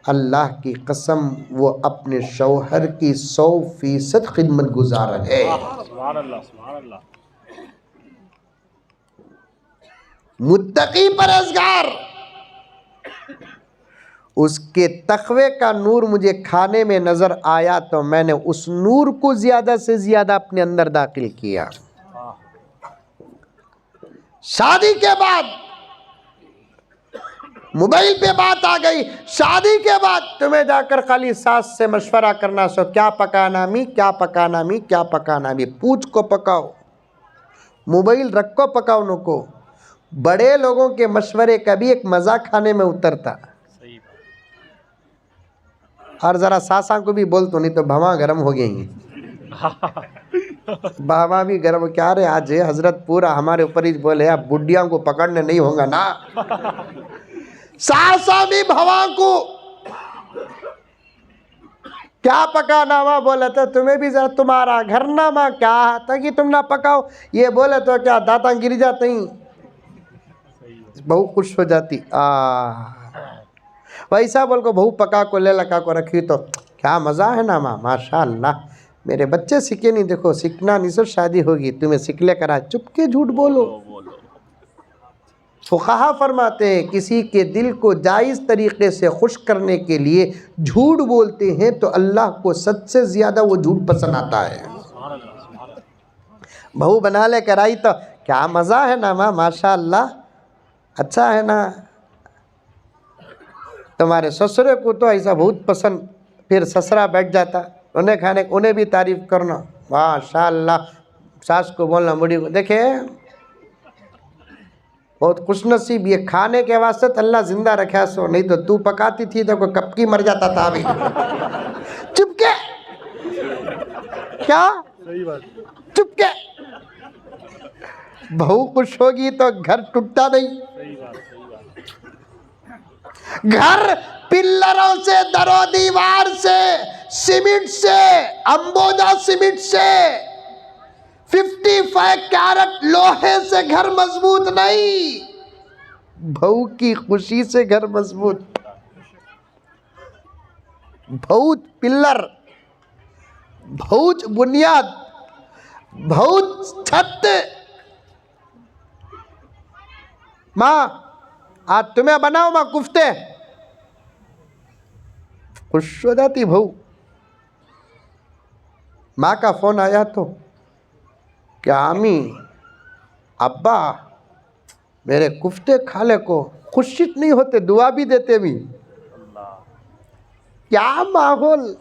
اللہ کی قسم وہ اپنے شوہر کی 100% خدمت گزار ہے۔ سبحان اللہ سبحان اللہ۔ متقی پرہیزگار، اس کے تقوی کا نور مجھے کھانے میں نظر آیا تو میں نے اس نور کو زیادہ سے زیادہ اپنے اندر داخل کیا۔ شادی کے بعد موبائل پہ بات آ گئی، شادی کے بعد تمہیں جا کر خالی ساس سے مشورہ کرنا، سو کیا پکانا می کیا پکانا می کیا پکانا می، پوچھ کو پکاؤ، موبائل رکھو پکاؤ نکو۔ بڑے لوگوں کے مشورے کا بھی ایک مزہ کھانے میں اترتا۔ اور ذرا ساساں کو بھی بول تو نہیں تو بھواں گرم ہو گئی ہیں. بابا بھی گرم کیا رہے آج حضرت پورا ہمارے اوپر ہی بولے اب بڈیاں کو پکڑنے نہیں ہوگا نا. ساسا بھی بھواں کو کیا پکانا ماں بولے تو تمہیں بھی ذرا تمہارا گھر نہ ماں کیا تھا کہ تم نہ پکاؤ. یہ بولے تو کیا دانتاں گر جاتے ہیں. بہو خوش ہو جاتی ویسا بول کو بہو پکا کو لے لکا کو رکھی تو کیا مزہ ہے نا ماں ماشاء اللہ. میرے بچے سیکھے نہیں دیکھو سیکھنا نہیں سو شادی ہوگی تمہیں سیکھ لے کرا چپ کے جھوٹ بولو. فقہا فرماتے ہیں کسی کے دل کو جائز طریقے سے خوش کرنے کے لیے جھوٹ بولتے ہیں تو اللہ کو سچ سے زیادہ وہ جھوٹ پسند آتا ہے. بہو بنا لے کر آئی تو کیا مزہ ہے نا ماں ماشاء اللہ اچھا ہے نا. تمہارے سسرے کو تو ایسا بہت پسند. پھر سسرا بیٹھ جاتا انہیں کھانے انہیں بھی تعریف کرنا ماشاء اللہ. ساس کو بولنا بڑی کو دیکھے بہت خوش نصیب یہ کھانے کے واسطے تو اللہ زندہ رکھا سو نہیں تو پکاتی تھی تو کوئی کب کی مر جاتا تھا ابھی. چپ کے کیا چپ کے. بہو خوش ہوگی تو گھر ٹوٹتا نہیں. گھر پلروں سے در و دیوار سے سیمنٹ سے امبوجا سیمنٹ سے 55 کیرٹ لوہے سے گھر مضبوط نہیں. بہو کی خوشی سے گھر مضبوط. بہت پلر بہت بنیاد بہت چھت. ماں آج تمہیں بناؤ ماں کفتے خوش ہو جاتی بہو. ماں کا فون آیا تو کیا امی ابا میرے کفتے کھالے کو خوشیت نہیں ہوتے دعا بھی دیتے بھی. کیا ماحول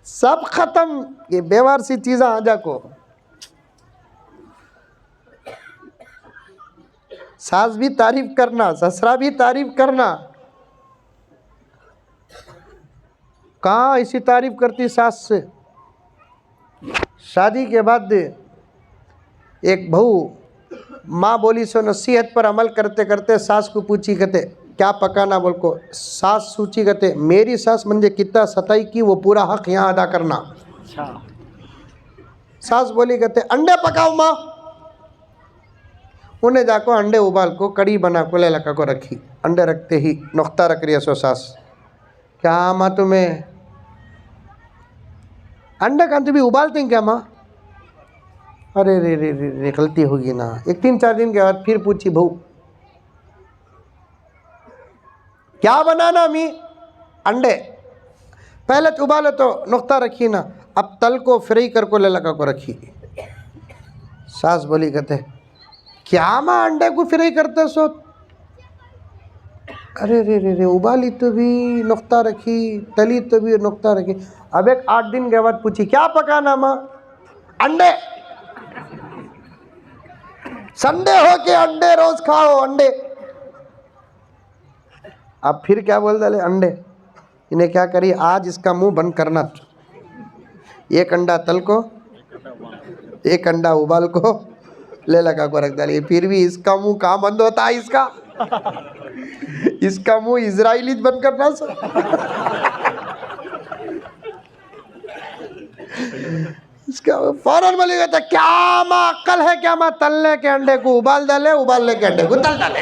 سب ختم. یہ بیوار سی چیزیں آجا کو ساس بھی تعریف کرنا سسرا بھی تعریف کرنا. کہاں ایسی تعریف کرتی ساس سے. شادی کے بعد ایک بہو ماں بولی سو نصیحت پر عمل کرتے کرتے ساس کو پوچھی کہتے کیا پکانا بول کو. ساس سوچی کہتے میری ساس مجھے کتنا ستائی کی وہ پورا حق یہاں ادا کرنا. ساس بولی کہتے انڈے پکاؤ ماں. انہیں جا کو انڈے ابال کو کڑی بنا کو لے لکا کو رکھی. انڈے رکھتے ہی نقطہ رکھ رہی ہے سو ساس کیا ماں تمہیں انڈے کہاں بھی ابالتے ہیں کیا ماں. ارے رے رے رے غلطی ہوگی نا. ایک 3-4 دن کے بعد پھر پوچھی بہو کیا بنانا امی. انڈے پہلے تو ابالے تو نقطہ رکھی نا اب تل کو فرائی کر کو لے لگا کو رکھی. ساس بولی کہتے کیا ماں انڈے کو فرائی کرتے سو. ارے رے رے رے ابالی تو بھی نقطہ رکھی تلی تو بھی نقطہ رکھی. اب ایک 8 دن کے بعد پوچھی کیا پکانا ماں. انڈے. سنڈے ہو کے انڈے روز کھاؤ انڈے. اب پھر کیا بول ڈالے انڈے. انہیں کیا کری آج اس کا منہ بند کرنا. ایک انڈا تل کو ایک انڈا ابال کو لے لگا کو رکھ ڈالی. پھر بھی اس کا منہ کہاں بند ہوتا ہے. اس کا منہ اسرائیلی بند کرنا سا. اس کا فوراً بولی گیا تھا کیا ماں عقل ہے کیا ماں تلنے کے انڈے کو ابال ڈالے ابالنے کے انڈے کو تل ڈالے.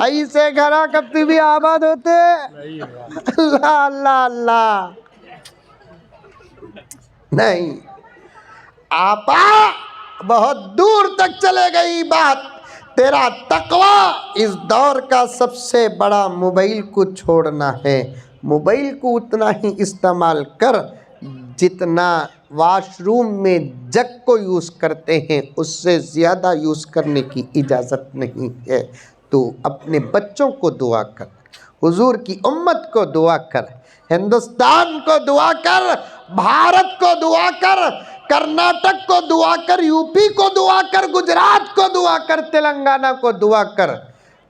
ایسے گھرا کبھی بھی آباد ہوتے. اللہ اللہ اللہ نہیں. آپا بہت دور تک چلے گئی بات. تیرا تقوی اس دور کا سب سے بڑا موبائل کو چھوڑنا ہے. موبائل کو اتنا ہی استعمال کر جتنا واش روم میں جگ کو یوز کرتے ہیں اس سے زیادہ یوز کرنے کی اجازت نہیں ہے. تو اپنے بچوں کو دعا کر حضور کی امت کو دعا کر ہندوستان کو دعا کر بھارت کو دعا کر کرناٹک کو دعا کر یو پی کو دعا کر گجرات کو دعا کر تلنگانہ کو دعا کر.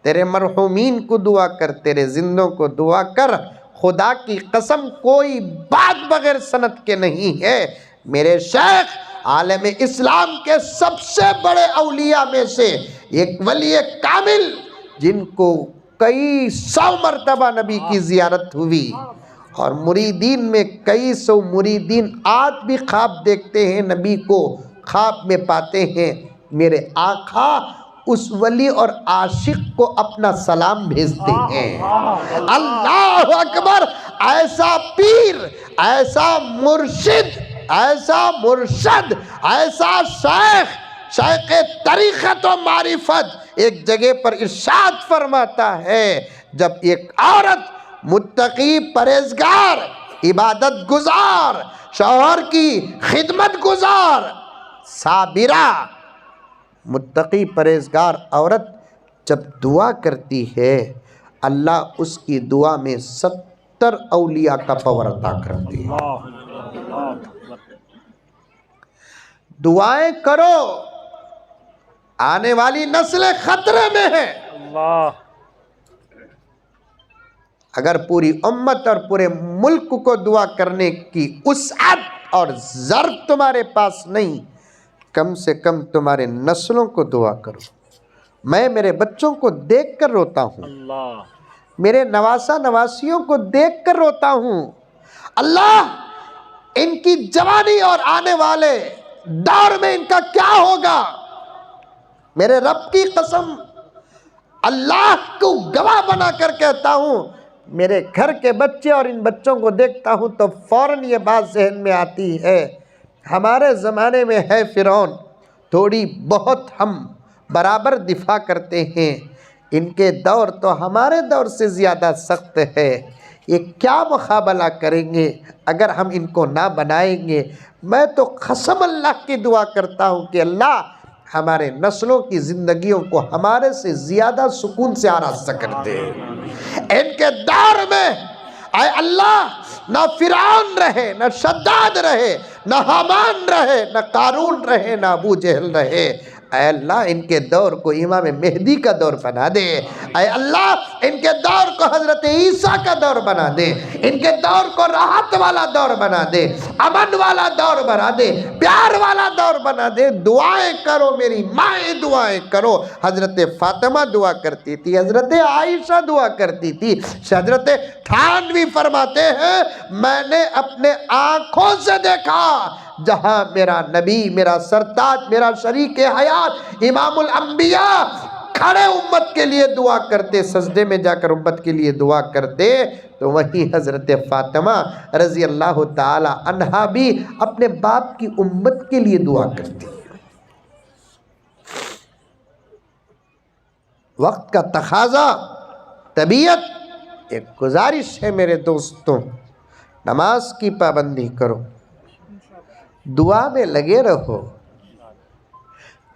تیرے مرحومین کو دعا کر، تیرے زندوں کو دعا کر۔ خدا کی قسم کوئی بات بغیر سند کے نہیں ہے۔ میرے شیخ عالم اسلام کے سب سے بڑے اولیاء میں سے ایک ولی کامل، جن کو کئی 100 مرتبہ نبی کی زیارت ہوئی، اور مریدین میں کئی 100 مریدین آج بھی خواب دیکھتے ہیں، نبی کو خواب میں پاتے ہیں۔ میرے آقا اس ولی اور عاشق کو اپنا سلام بھیجتے ہیں۔ اللہ اکبر! ایسا پیر، ایسا مرشد، ایسا شیخ طریقت و معرفت ایک جگہ پر ارشاد فرماتا ہے، جب ایک عورت متقی، پرہیزگار، عبادت گزار، شوہر کی خدمت گزار، صابرہ، متقی پرہیزگار عورت جب دعا کرتی ہے، اللہ اس کی دعا میں 70 اولیاء کا پاور عطا کرتی ہے۔ دعائیں کرو، آنے والی نسلیں خطرے میں ہیں۔ اگر پوری امت اور پورے ملک کو دعا کرنے کی وسعت اور ظرف تمہارے پاس نہیں، کم سے کم تمہارے نسلوں کو دعا کرو۔ میں میرے بچوں کو دیکھ کر روتا ہوں، میرے نواسا نواسیوں کو دیکھ کر روتا ہوں۔ اللہ ان کی جوانی اور آنے والے دور میں ان کا کیا ہوگا؟ میرے رب کی قسم، اللہ کو گواہ بنا کر کہتا ہوں، میرے گھر کے بچے اور ان بچوں کو دیکھتا ہوں تو فوراً یہ بات ذہن میں آتی ہے، ہمارے زمانے میں ہے فرعون، تھوڑی بہت ہم برابر دفاع کرتے ہیں، ان کے دور تو ہمارے دور سے زیادہ سخت ہے، یہ کیا مقابلہ کریں گے اگر ہم ان کو نہ بنائیں گے؟ میں تو قسم اللہ کی دعا کرتا ہوں کہ اللہ ہمارے نسلوں کی زندگیوں کو ہمارے سے زیادہ سکون سے آراستہ کر دے۔ ان کے دور میں اے اللہ نہ فرعون رہے، نہ شداد رہے، نہ حامان رہے، نہ قارون رہے، نہ ابو جہل رہے۔ اے اللہ ان کے دور کو امام مہدی کا دور بنا دے۔ اے اللہ ان کے دور کو حضرت عیسیٰ کا دور بنا دے، ان کے دور کو راحت والا دور بنا دے، امن والا دور بنا دے، پیار والا دور بنا دے۔ دعائیں کرو میری مائیں، دعائیں کرو۔ حضرت فاطمہ دعا کرتی تھی، حضرت عائشہ دعا کرتی تھی، حضرت تھانوی فرماتے ہیں میں نے اپنے آنکھوں سے دیکھا جہاں میرا نبی، میرا سرتاج، میرا شریک حیات امام الانبیاء کھڑے امت کے لیے دعا کرتے، سجدے میں جا کر امت کے لیے دعا کرتے، تو وہیں حضرت فاطمہ رضی اللہ تعالی عنہا بھی اپنے باپ کی امت کے لیے دعا کرتی۔ وقت کا تقاضا، طبیعت، ایک گزارش ہے میرے دوستوں، نماز کی پابندی کرو، دعا میں لگے رہو،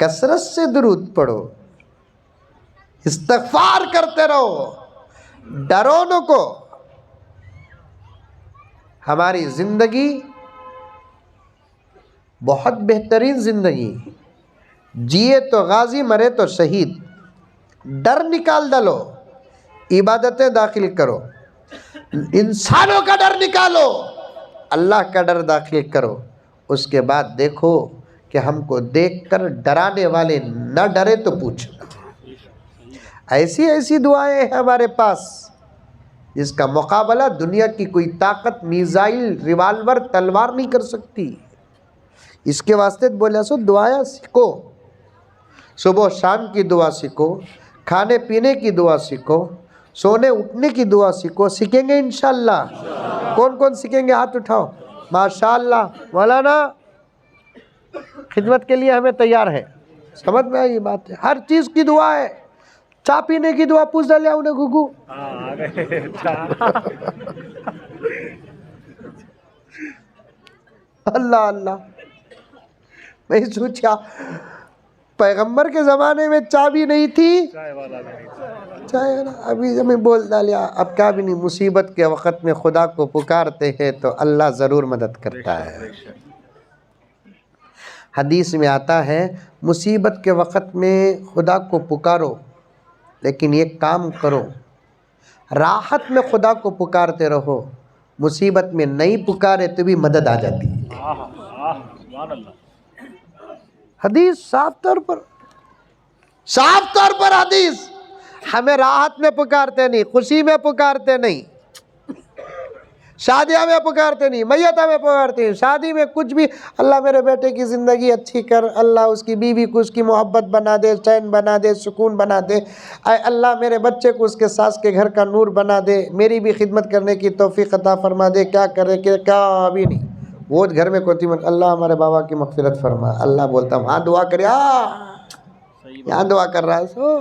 کثرت سے درود پڑھو، استغفار کرتے رہو، ڈرو نہ کو۔ ہماری زندگی بہت بہترین زندگی، جیے تو غازی، مرے تو شہید۔ ڈر نکال ڈالو، عبادتیں داخل کرو، انسانوں کا ڈر نکالو، اللہ کا ڈر داخل کرو۔ اس کے بعد دیکھو کہ ہم کو دیکھ کر ڈرانے والے نہ ڈرے تو پوچھنا۔ ایسی ایسی دعائیں ہیں ہمارے پاس جس کا مقابلہ دنیا کی کوئی طاقت، میزائل، ریوالور، تلوار نہیں کر سکتی۔ اس کے واسطے بولے سو دعائیں سیکھو، صبح شام کی دعا سیکھو، کھانے پینے کی دعا سیکھو، سونے اٹھنے کی دعا سیکھو۔ سیکھیں گے انشاءاللہ؟ کون کون سیکھیں گے؟ ہاتھ اٹھاؤ۔ ماشاءاللہ مولانا خدمت کے لیے ہمیں تیار ہے۔ سمجھ میں آئی بات ہے؟ ہر چیز کی دعا ہے، چا پینے کی دعا پوچھ ڈالے انہیں گھگو۔ اللہ اللہ، میں سوچا پیغمبر کے زمانے میں چابی نہیں تھی، چائے ابھی ہمیں بول ڈالیا، اب کیا بھی نہیں۔ مصیبت کے وقت میں خدا کو پکارتے ہیں تو اللہ ضرور مدد کرتا ہے۔ حدیث میں آتا ہے مصیبت کے وقت میں خدا کو پکارو، لیکن ایک کام کرو، راحت میں خدا کو پکارتے رہو، مصیبت میں نہیں پکارے تو بھی مدد آ جاتی ہے۔ سبحان اللہ۔ حدیث صاف طور پر حدیث، ہمیں راحت میں پکارتے نہیں، خوشی میں پکارتے نہیں، شادیاں میں پکارتے نہیں، میتہ میں پکارتے ہیں، شادی میں کچھ بھی، اللہ میرے بیٹے کی زندگی اچھی کر، اللہ اس کی بیوی کو اس کی محبت بنا دے، چین بنا دے، سکون بنا دے، اے اللہ میرے بچے کو اس کے ساس کے گھر کا نور بنا دے، میری بھی خدمت کرنے کی توفیق عطا فرما دے، کیا کرے کہ کیا بھی نہیں۔ وہ گھر میں کوئی اللہ ہمارے بابا کی مغفرت فرما، اللہ بولتا ہوں ہاں دعا کرے، یہاں دعا کر رہا ہے سو۔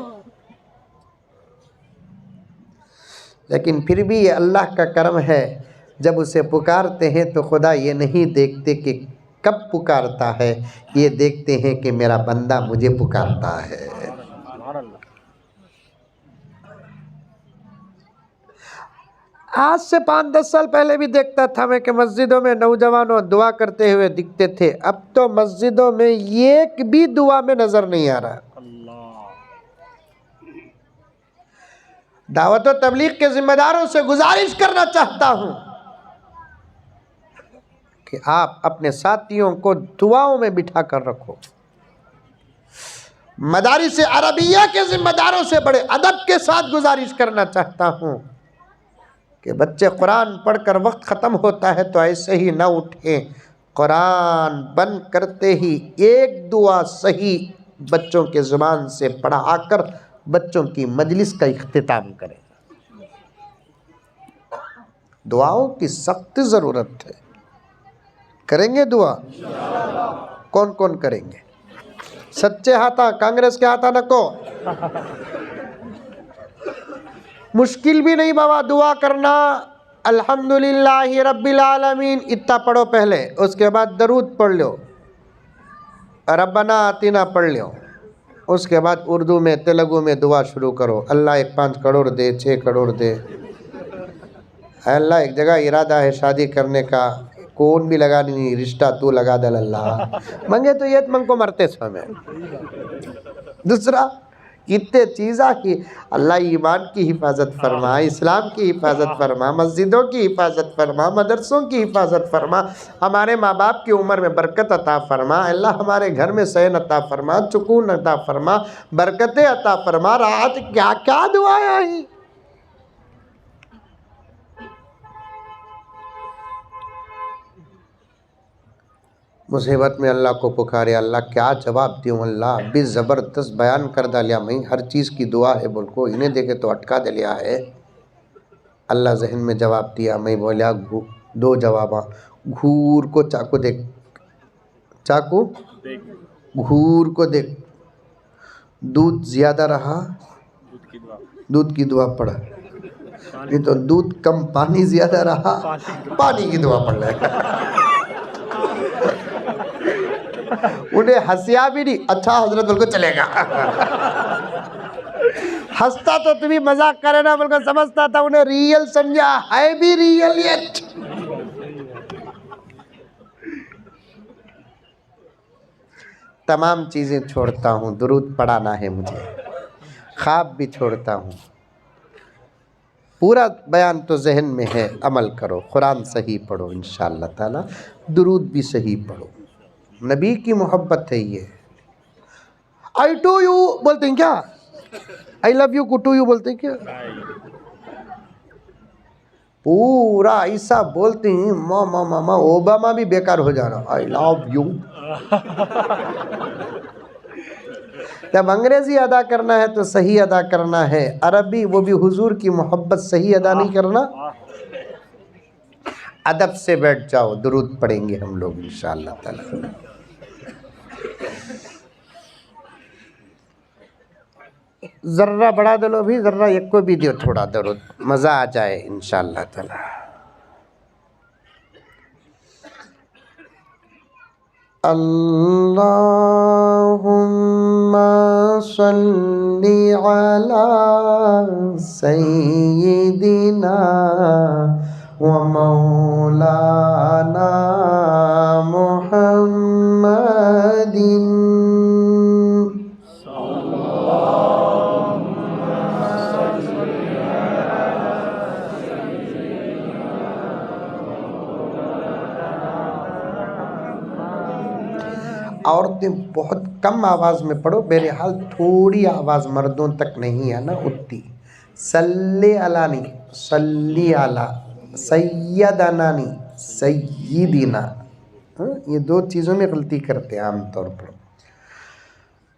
لیکن پھر بھی یہ اللہ کا کرم ہے، جب اسے پکارتے ہیں تو خدا یہ نہیں دیکھتے کہ کب پکارتا ہے، یہ دیکھتے ہیں کہ میرا بندہ مجھے پکارتا ہے۔ سبحان اللہ۔ آج سے 5-10 سال پہلے بھی دیکھتا تھا میں کہ مسجدوں میں نوجوانوں دعا کرتے ہوئے دکھتے تھے، اب تو مسجدوں میں ایک بھی دعا میں نظر نہیں آ رہا۔ اللہ۔ دعوت و تبلیغ کے ذمہ داروں سے گزارش کرنا چاہتا ہوں کہ آپ اپنے ساتھیوں کو دعاؤں میں بٹھا کر رکھو۔ مدارس عربیہ کے ذمہ داروں سے بڑے ادب کے ساتھ گزارش کرنا چاہتا ہوں کہ بچے قرآن پڑھ کر وقت ختم ہوتا ہے تو ایسے ہی نہ اٹھیں، قرآن بند کرتے ہی ایک دعا صحیح بچوں کے زبان سے پڑھا کر بچوں کی مجلس کا اختتام کریں۔ دعاؤں کی سخت ضرورت ہے، کریں گے دعا؟ کون کون کریں گے؟ سچے ہاتھا، کانگریس کے ہاتھا نکو، مشکل بھی نہیں بابا دعا کرنا۔ الحمدللہ رب العالمین اتنا پڑھو پہلے، اس کے بعد درود پڑھ لو، ربنا آتنا پڑھ لو، اس کے بعد اردو میں تیلگو میں دعا شروع کرو، اللہ 5 کروڑ دے، 6 کروڑ دے، اے اللہ ایک جگہ ارادہ ہے شادی کرنے کا، کون بھی لگا نہیں، رشتہ تو لگا دل اللہ، منگے تو یہ منگ کو مرتے سمیں۔ دوسرا کتنے چیزاں کی، اللہ ایمان کی حفاظت فرما، اسلام کی حفاظت فرما، مسجدوں کی حفاظت فرما، مدرسوں کی حفاظت فرما، ہمارے ماں باپ کی عمر میں برکت عطا فرما، اللہ ہمارے گھر میں سین عطا فرما، سکون عطا فرما، برکتیں عطا فرما، راحت، کیا کیا دعائیں آئی۔ مصیبت میں اللہ کو پکارے، اللہ کیا جواب دیوں، اللہ بھی زبردست بیان کر دالیا، میں ہر چیز کی دعا ہے بول کو، انہیں دیکھے تو اٹکا دلیا ہے۔ اللہ ذہن میں جواب دیا، میں بولیا 2 جواباں، گھور کو چاکو دیکھ، چاکو گھور کو دیکھ، دودھ زیادہ رہا دودھ کی دعا پڑھا، نہیں تو دودھ کم پانی زیادہ رہا پانی کی دعا پڑھ لے۔ انہیں ہنسیا بھی نہیں، اچھا حضرت بول کو چلے گا، ہنستا تو تمہیں مذاق کرے نا بول کو سمجھتا تھا، انہیں ریئل سمجھا، ہے بھی ریئلیت۔ تمام چیزیں چھوڑتا ہوں، درود پڑھانا ہے مجھے، خواب بھی چھوڑتا ہوں، پورا بیان تو ذہن میں ہے، عمل کرو، قرآن صحیح پڑھو انشاءاللہ تعالی، درود بھی صحیح پڑھو، نبی کی محبت ہے یہ۔ آئی ٹو یو بولتے ہیں کیا؟ آئی لو یو کو ٹو یو بولتے ہیں کیا؟ پورا ایسا بولتے ہیں، ماما اوباما بھی بیکار ہو جا رہا، آئی لو یو۔ جب انگریزی ادا کرنا ہے تو صحیح ادا کرنا ہے، عربی وہ بھی حضور کی محبت صحیح ادا نہیں کرنا۔ ادب سے بیٹھ جاؤ، درود پڑھیں گے ہم لوگ انشاءاللہ تعالی۔ ذرہ بڑھا دلو بھی، ذرہ ایک کو بھی دیو تھوڑا درود، مزہ آ جائے انشاءاللہ تعالی۔ اللہم صلی علی سیدنا و مولانا محمد عورتیں بہت کم آواز میں پڑھو، بہرحال تھوڑی آواز مردوں تک نہیں ہے نا اتنی. صلی علی نہیں، صلی علی، سیدنا نہیں، سیدنا. یہ دو چیزوں میں غلطی کرتے ہیں عام طور پر.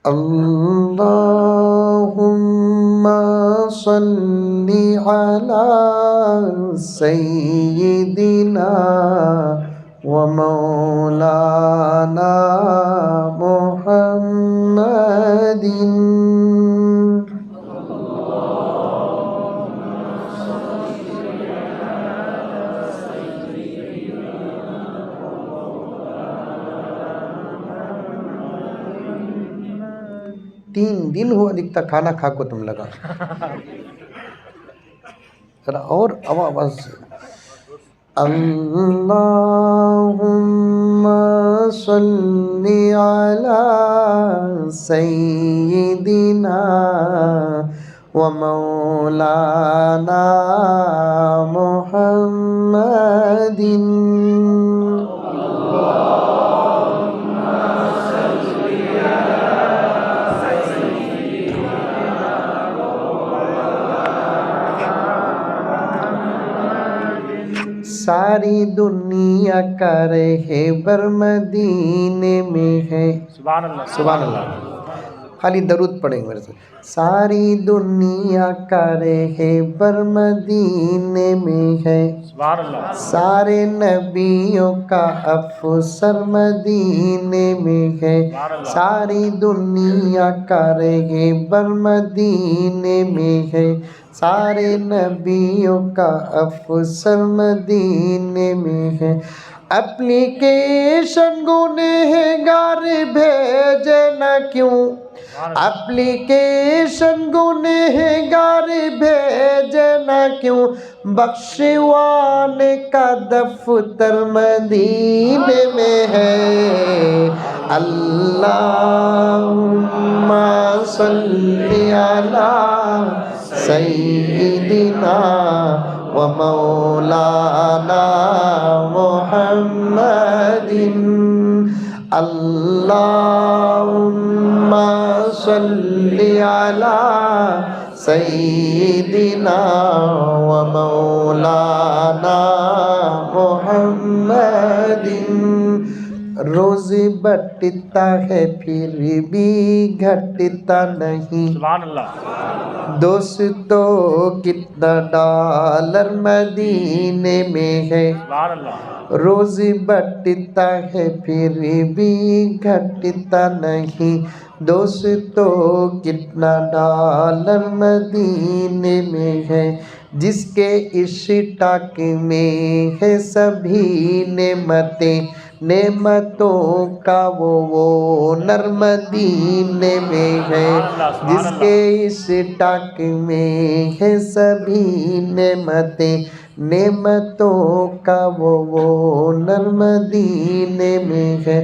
اللہم صلی علی سیدنا و مولانا محمد. 3 دن ہوا دکھتا کھانا کھا کو تم لگا. ذرا اور آواز سے. اللہم صلی علی سیدنا و مولانا محمد. ساری دنیا کا رہبر مدینے میں ہے. سبحان اللہ. سبحان اللہ. خالی درود پڑھیں گے میرے سے. ساری دنیا کا رہبر مدینے میں ہے. سبحان اللہ. سارے نبیوں کا افسر مدینے میں ہے. ساری دنیا کا رہبر مدینے میں ہے. سارے نبیوں کا افسر مدینے میں ہے. اپلیکیشن گنہگار بھیجے نہ کیوں، اپلیکیشن گنہگار بھیجے نہ کیوں، بخشوانے کا دفتر مدینے میں ہے. اللہم صلی علی سیدنا و مولانا محمد. اللہم صلی علی سیدنا و مولانا محمد. روز بٹتا ہے پھر بھی گھٹتا نہیں. سبحان اللہ. دوستو کتنا ڈالر مدینے میں ہے. سبحان اللہ. روز بٹتا ہے پھر بھی گھٹتا نہیں. دوستو کتنا ڈالر مدینے میں ہے. جس کے اسٹاک میں ہے سبھی نعمتیں، نعمتوں کا وہ نر مدینے میں ہے. جس کے اسٹاک میں ہے سبھی نعمتیں، نعمتوں کا وہ نر مدینے میں ہے.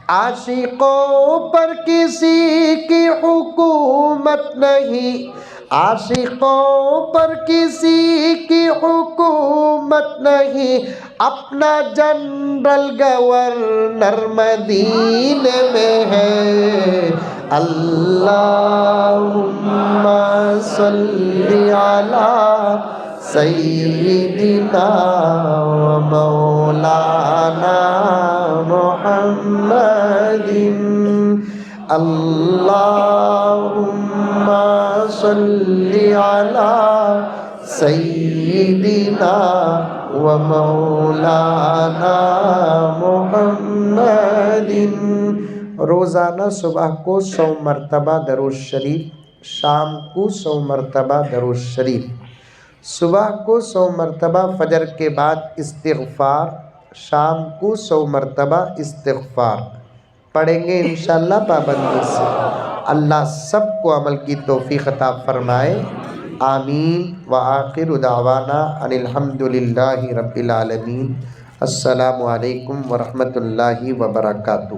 عاشقوں پر کسی کی حکومت نہیں، عاشقوں پر کسی کی حکومت نہیں، اپنا جنرل گورنر مدینے میں ہے. اللہم صلی علی سیدنا و مولانا محمد. اللہم صلی علی سیدنا و مولانا محمد. روزانہ صبح کو 100 مرتبہ درود شریف، شام کو 100 مرتبہ درود شریف. صبح کو 100 مرتبہ فجر کے بعد استغفار، شام کو 100 مرتبہ استغفار پڑھیں گے انشاءاللہ پابندی سے. اللہ سب کو عمل کی توفیق عطا فرمائے. آمین. وآخر دعوانا ان الحمدللہ رب العالمین. السلام علیکم ورحمۃ اللہ وبرکاتہ.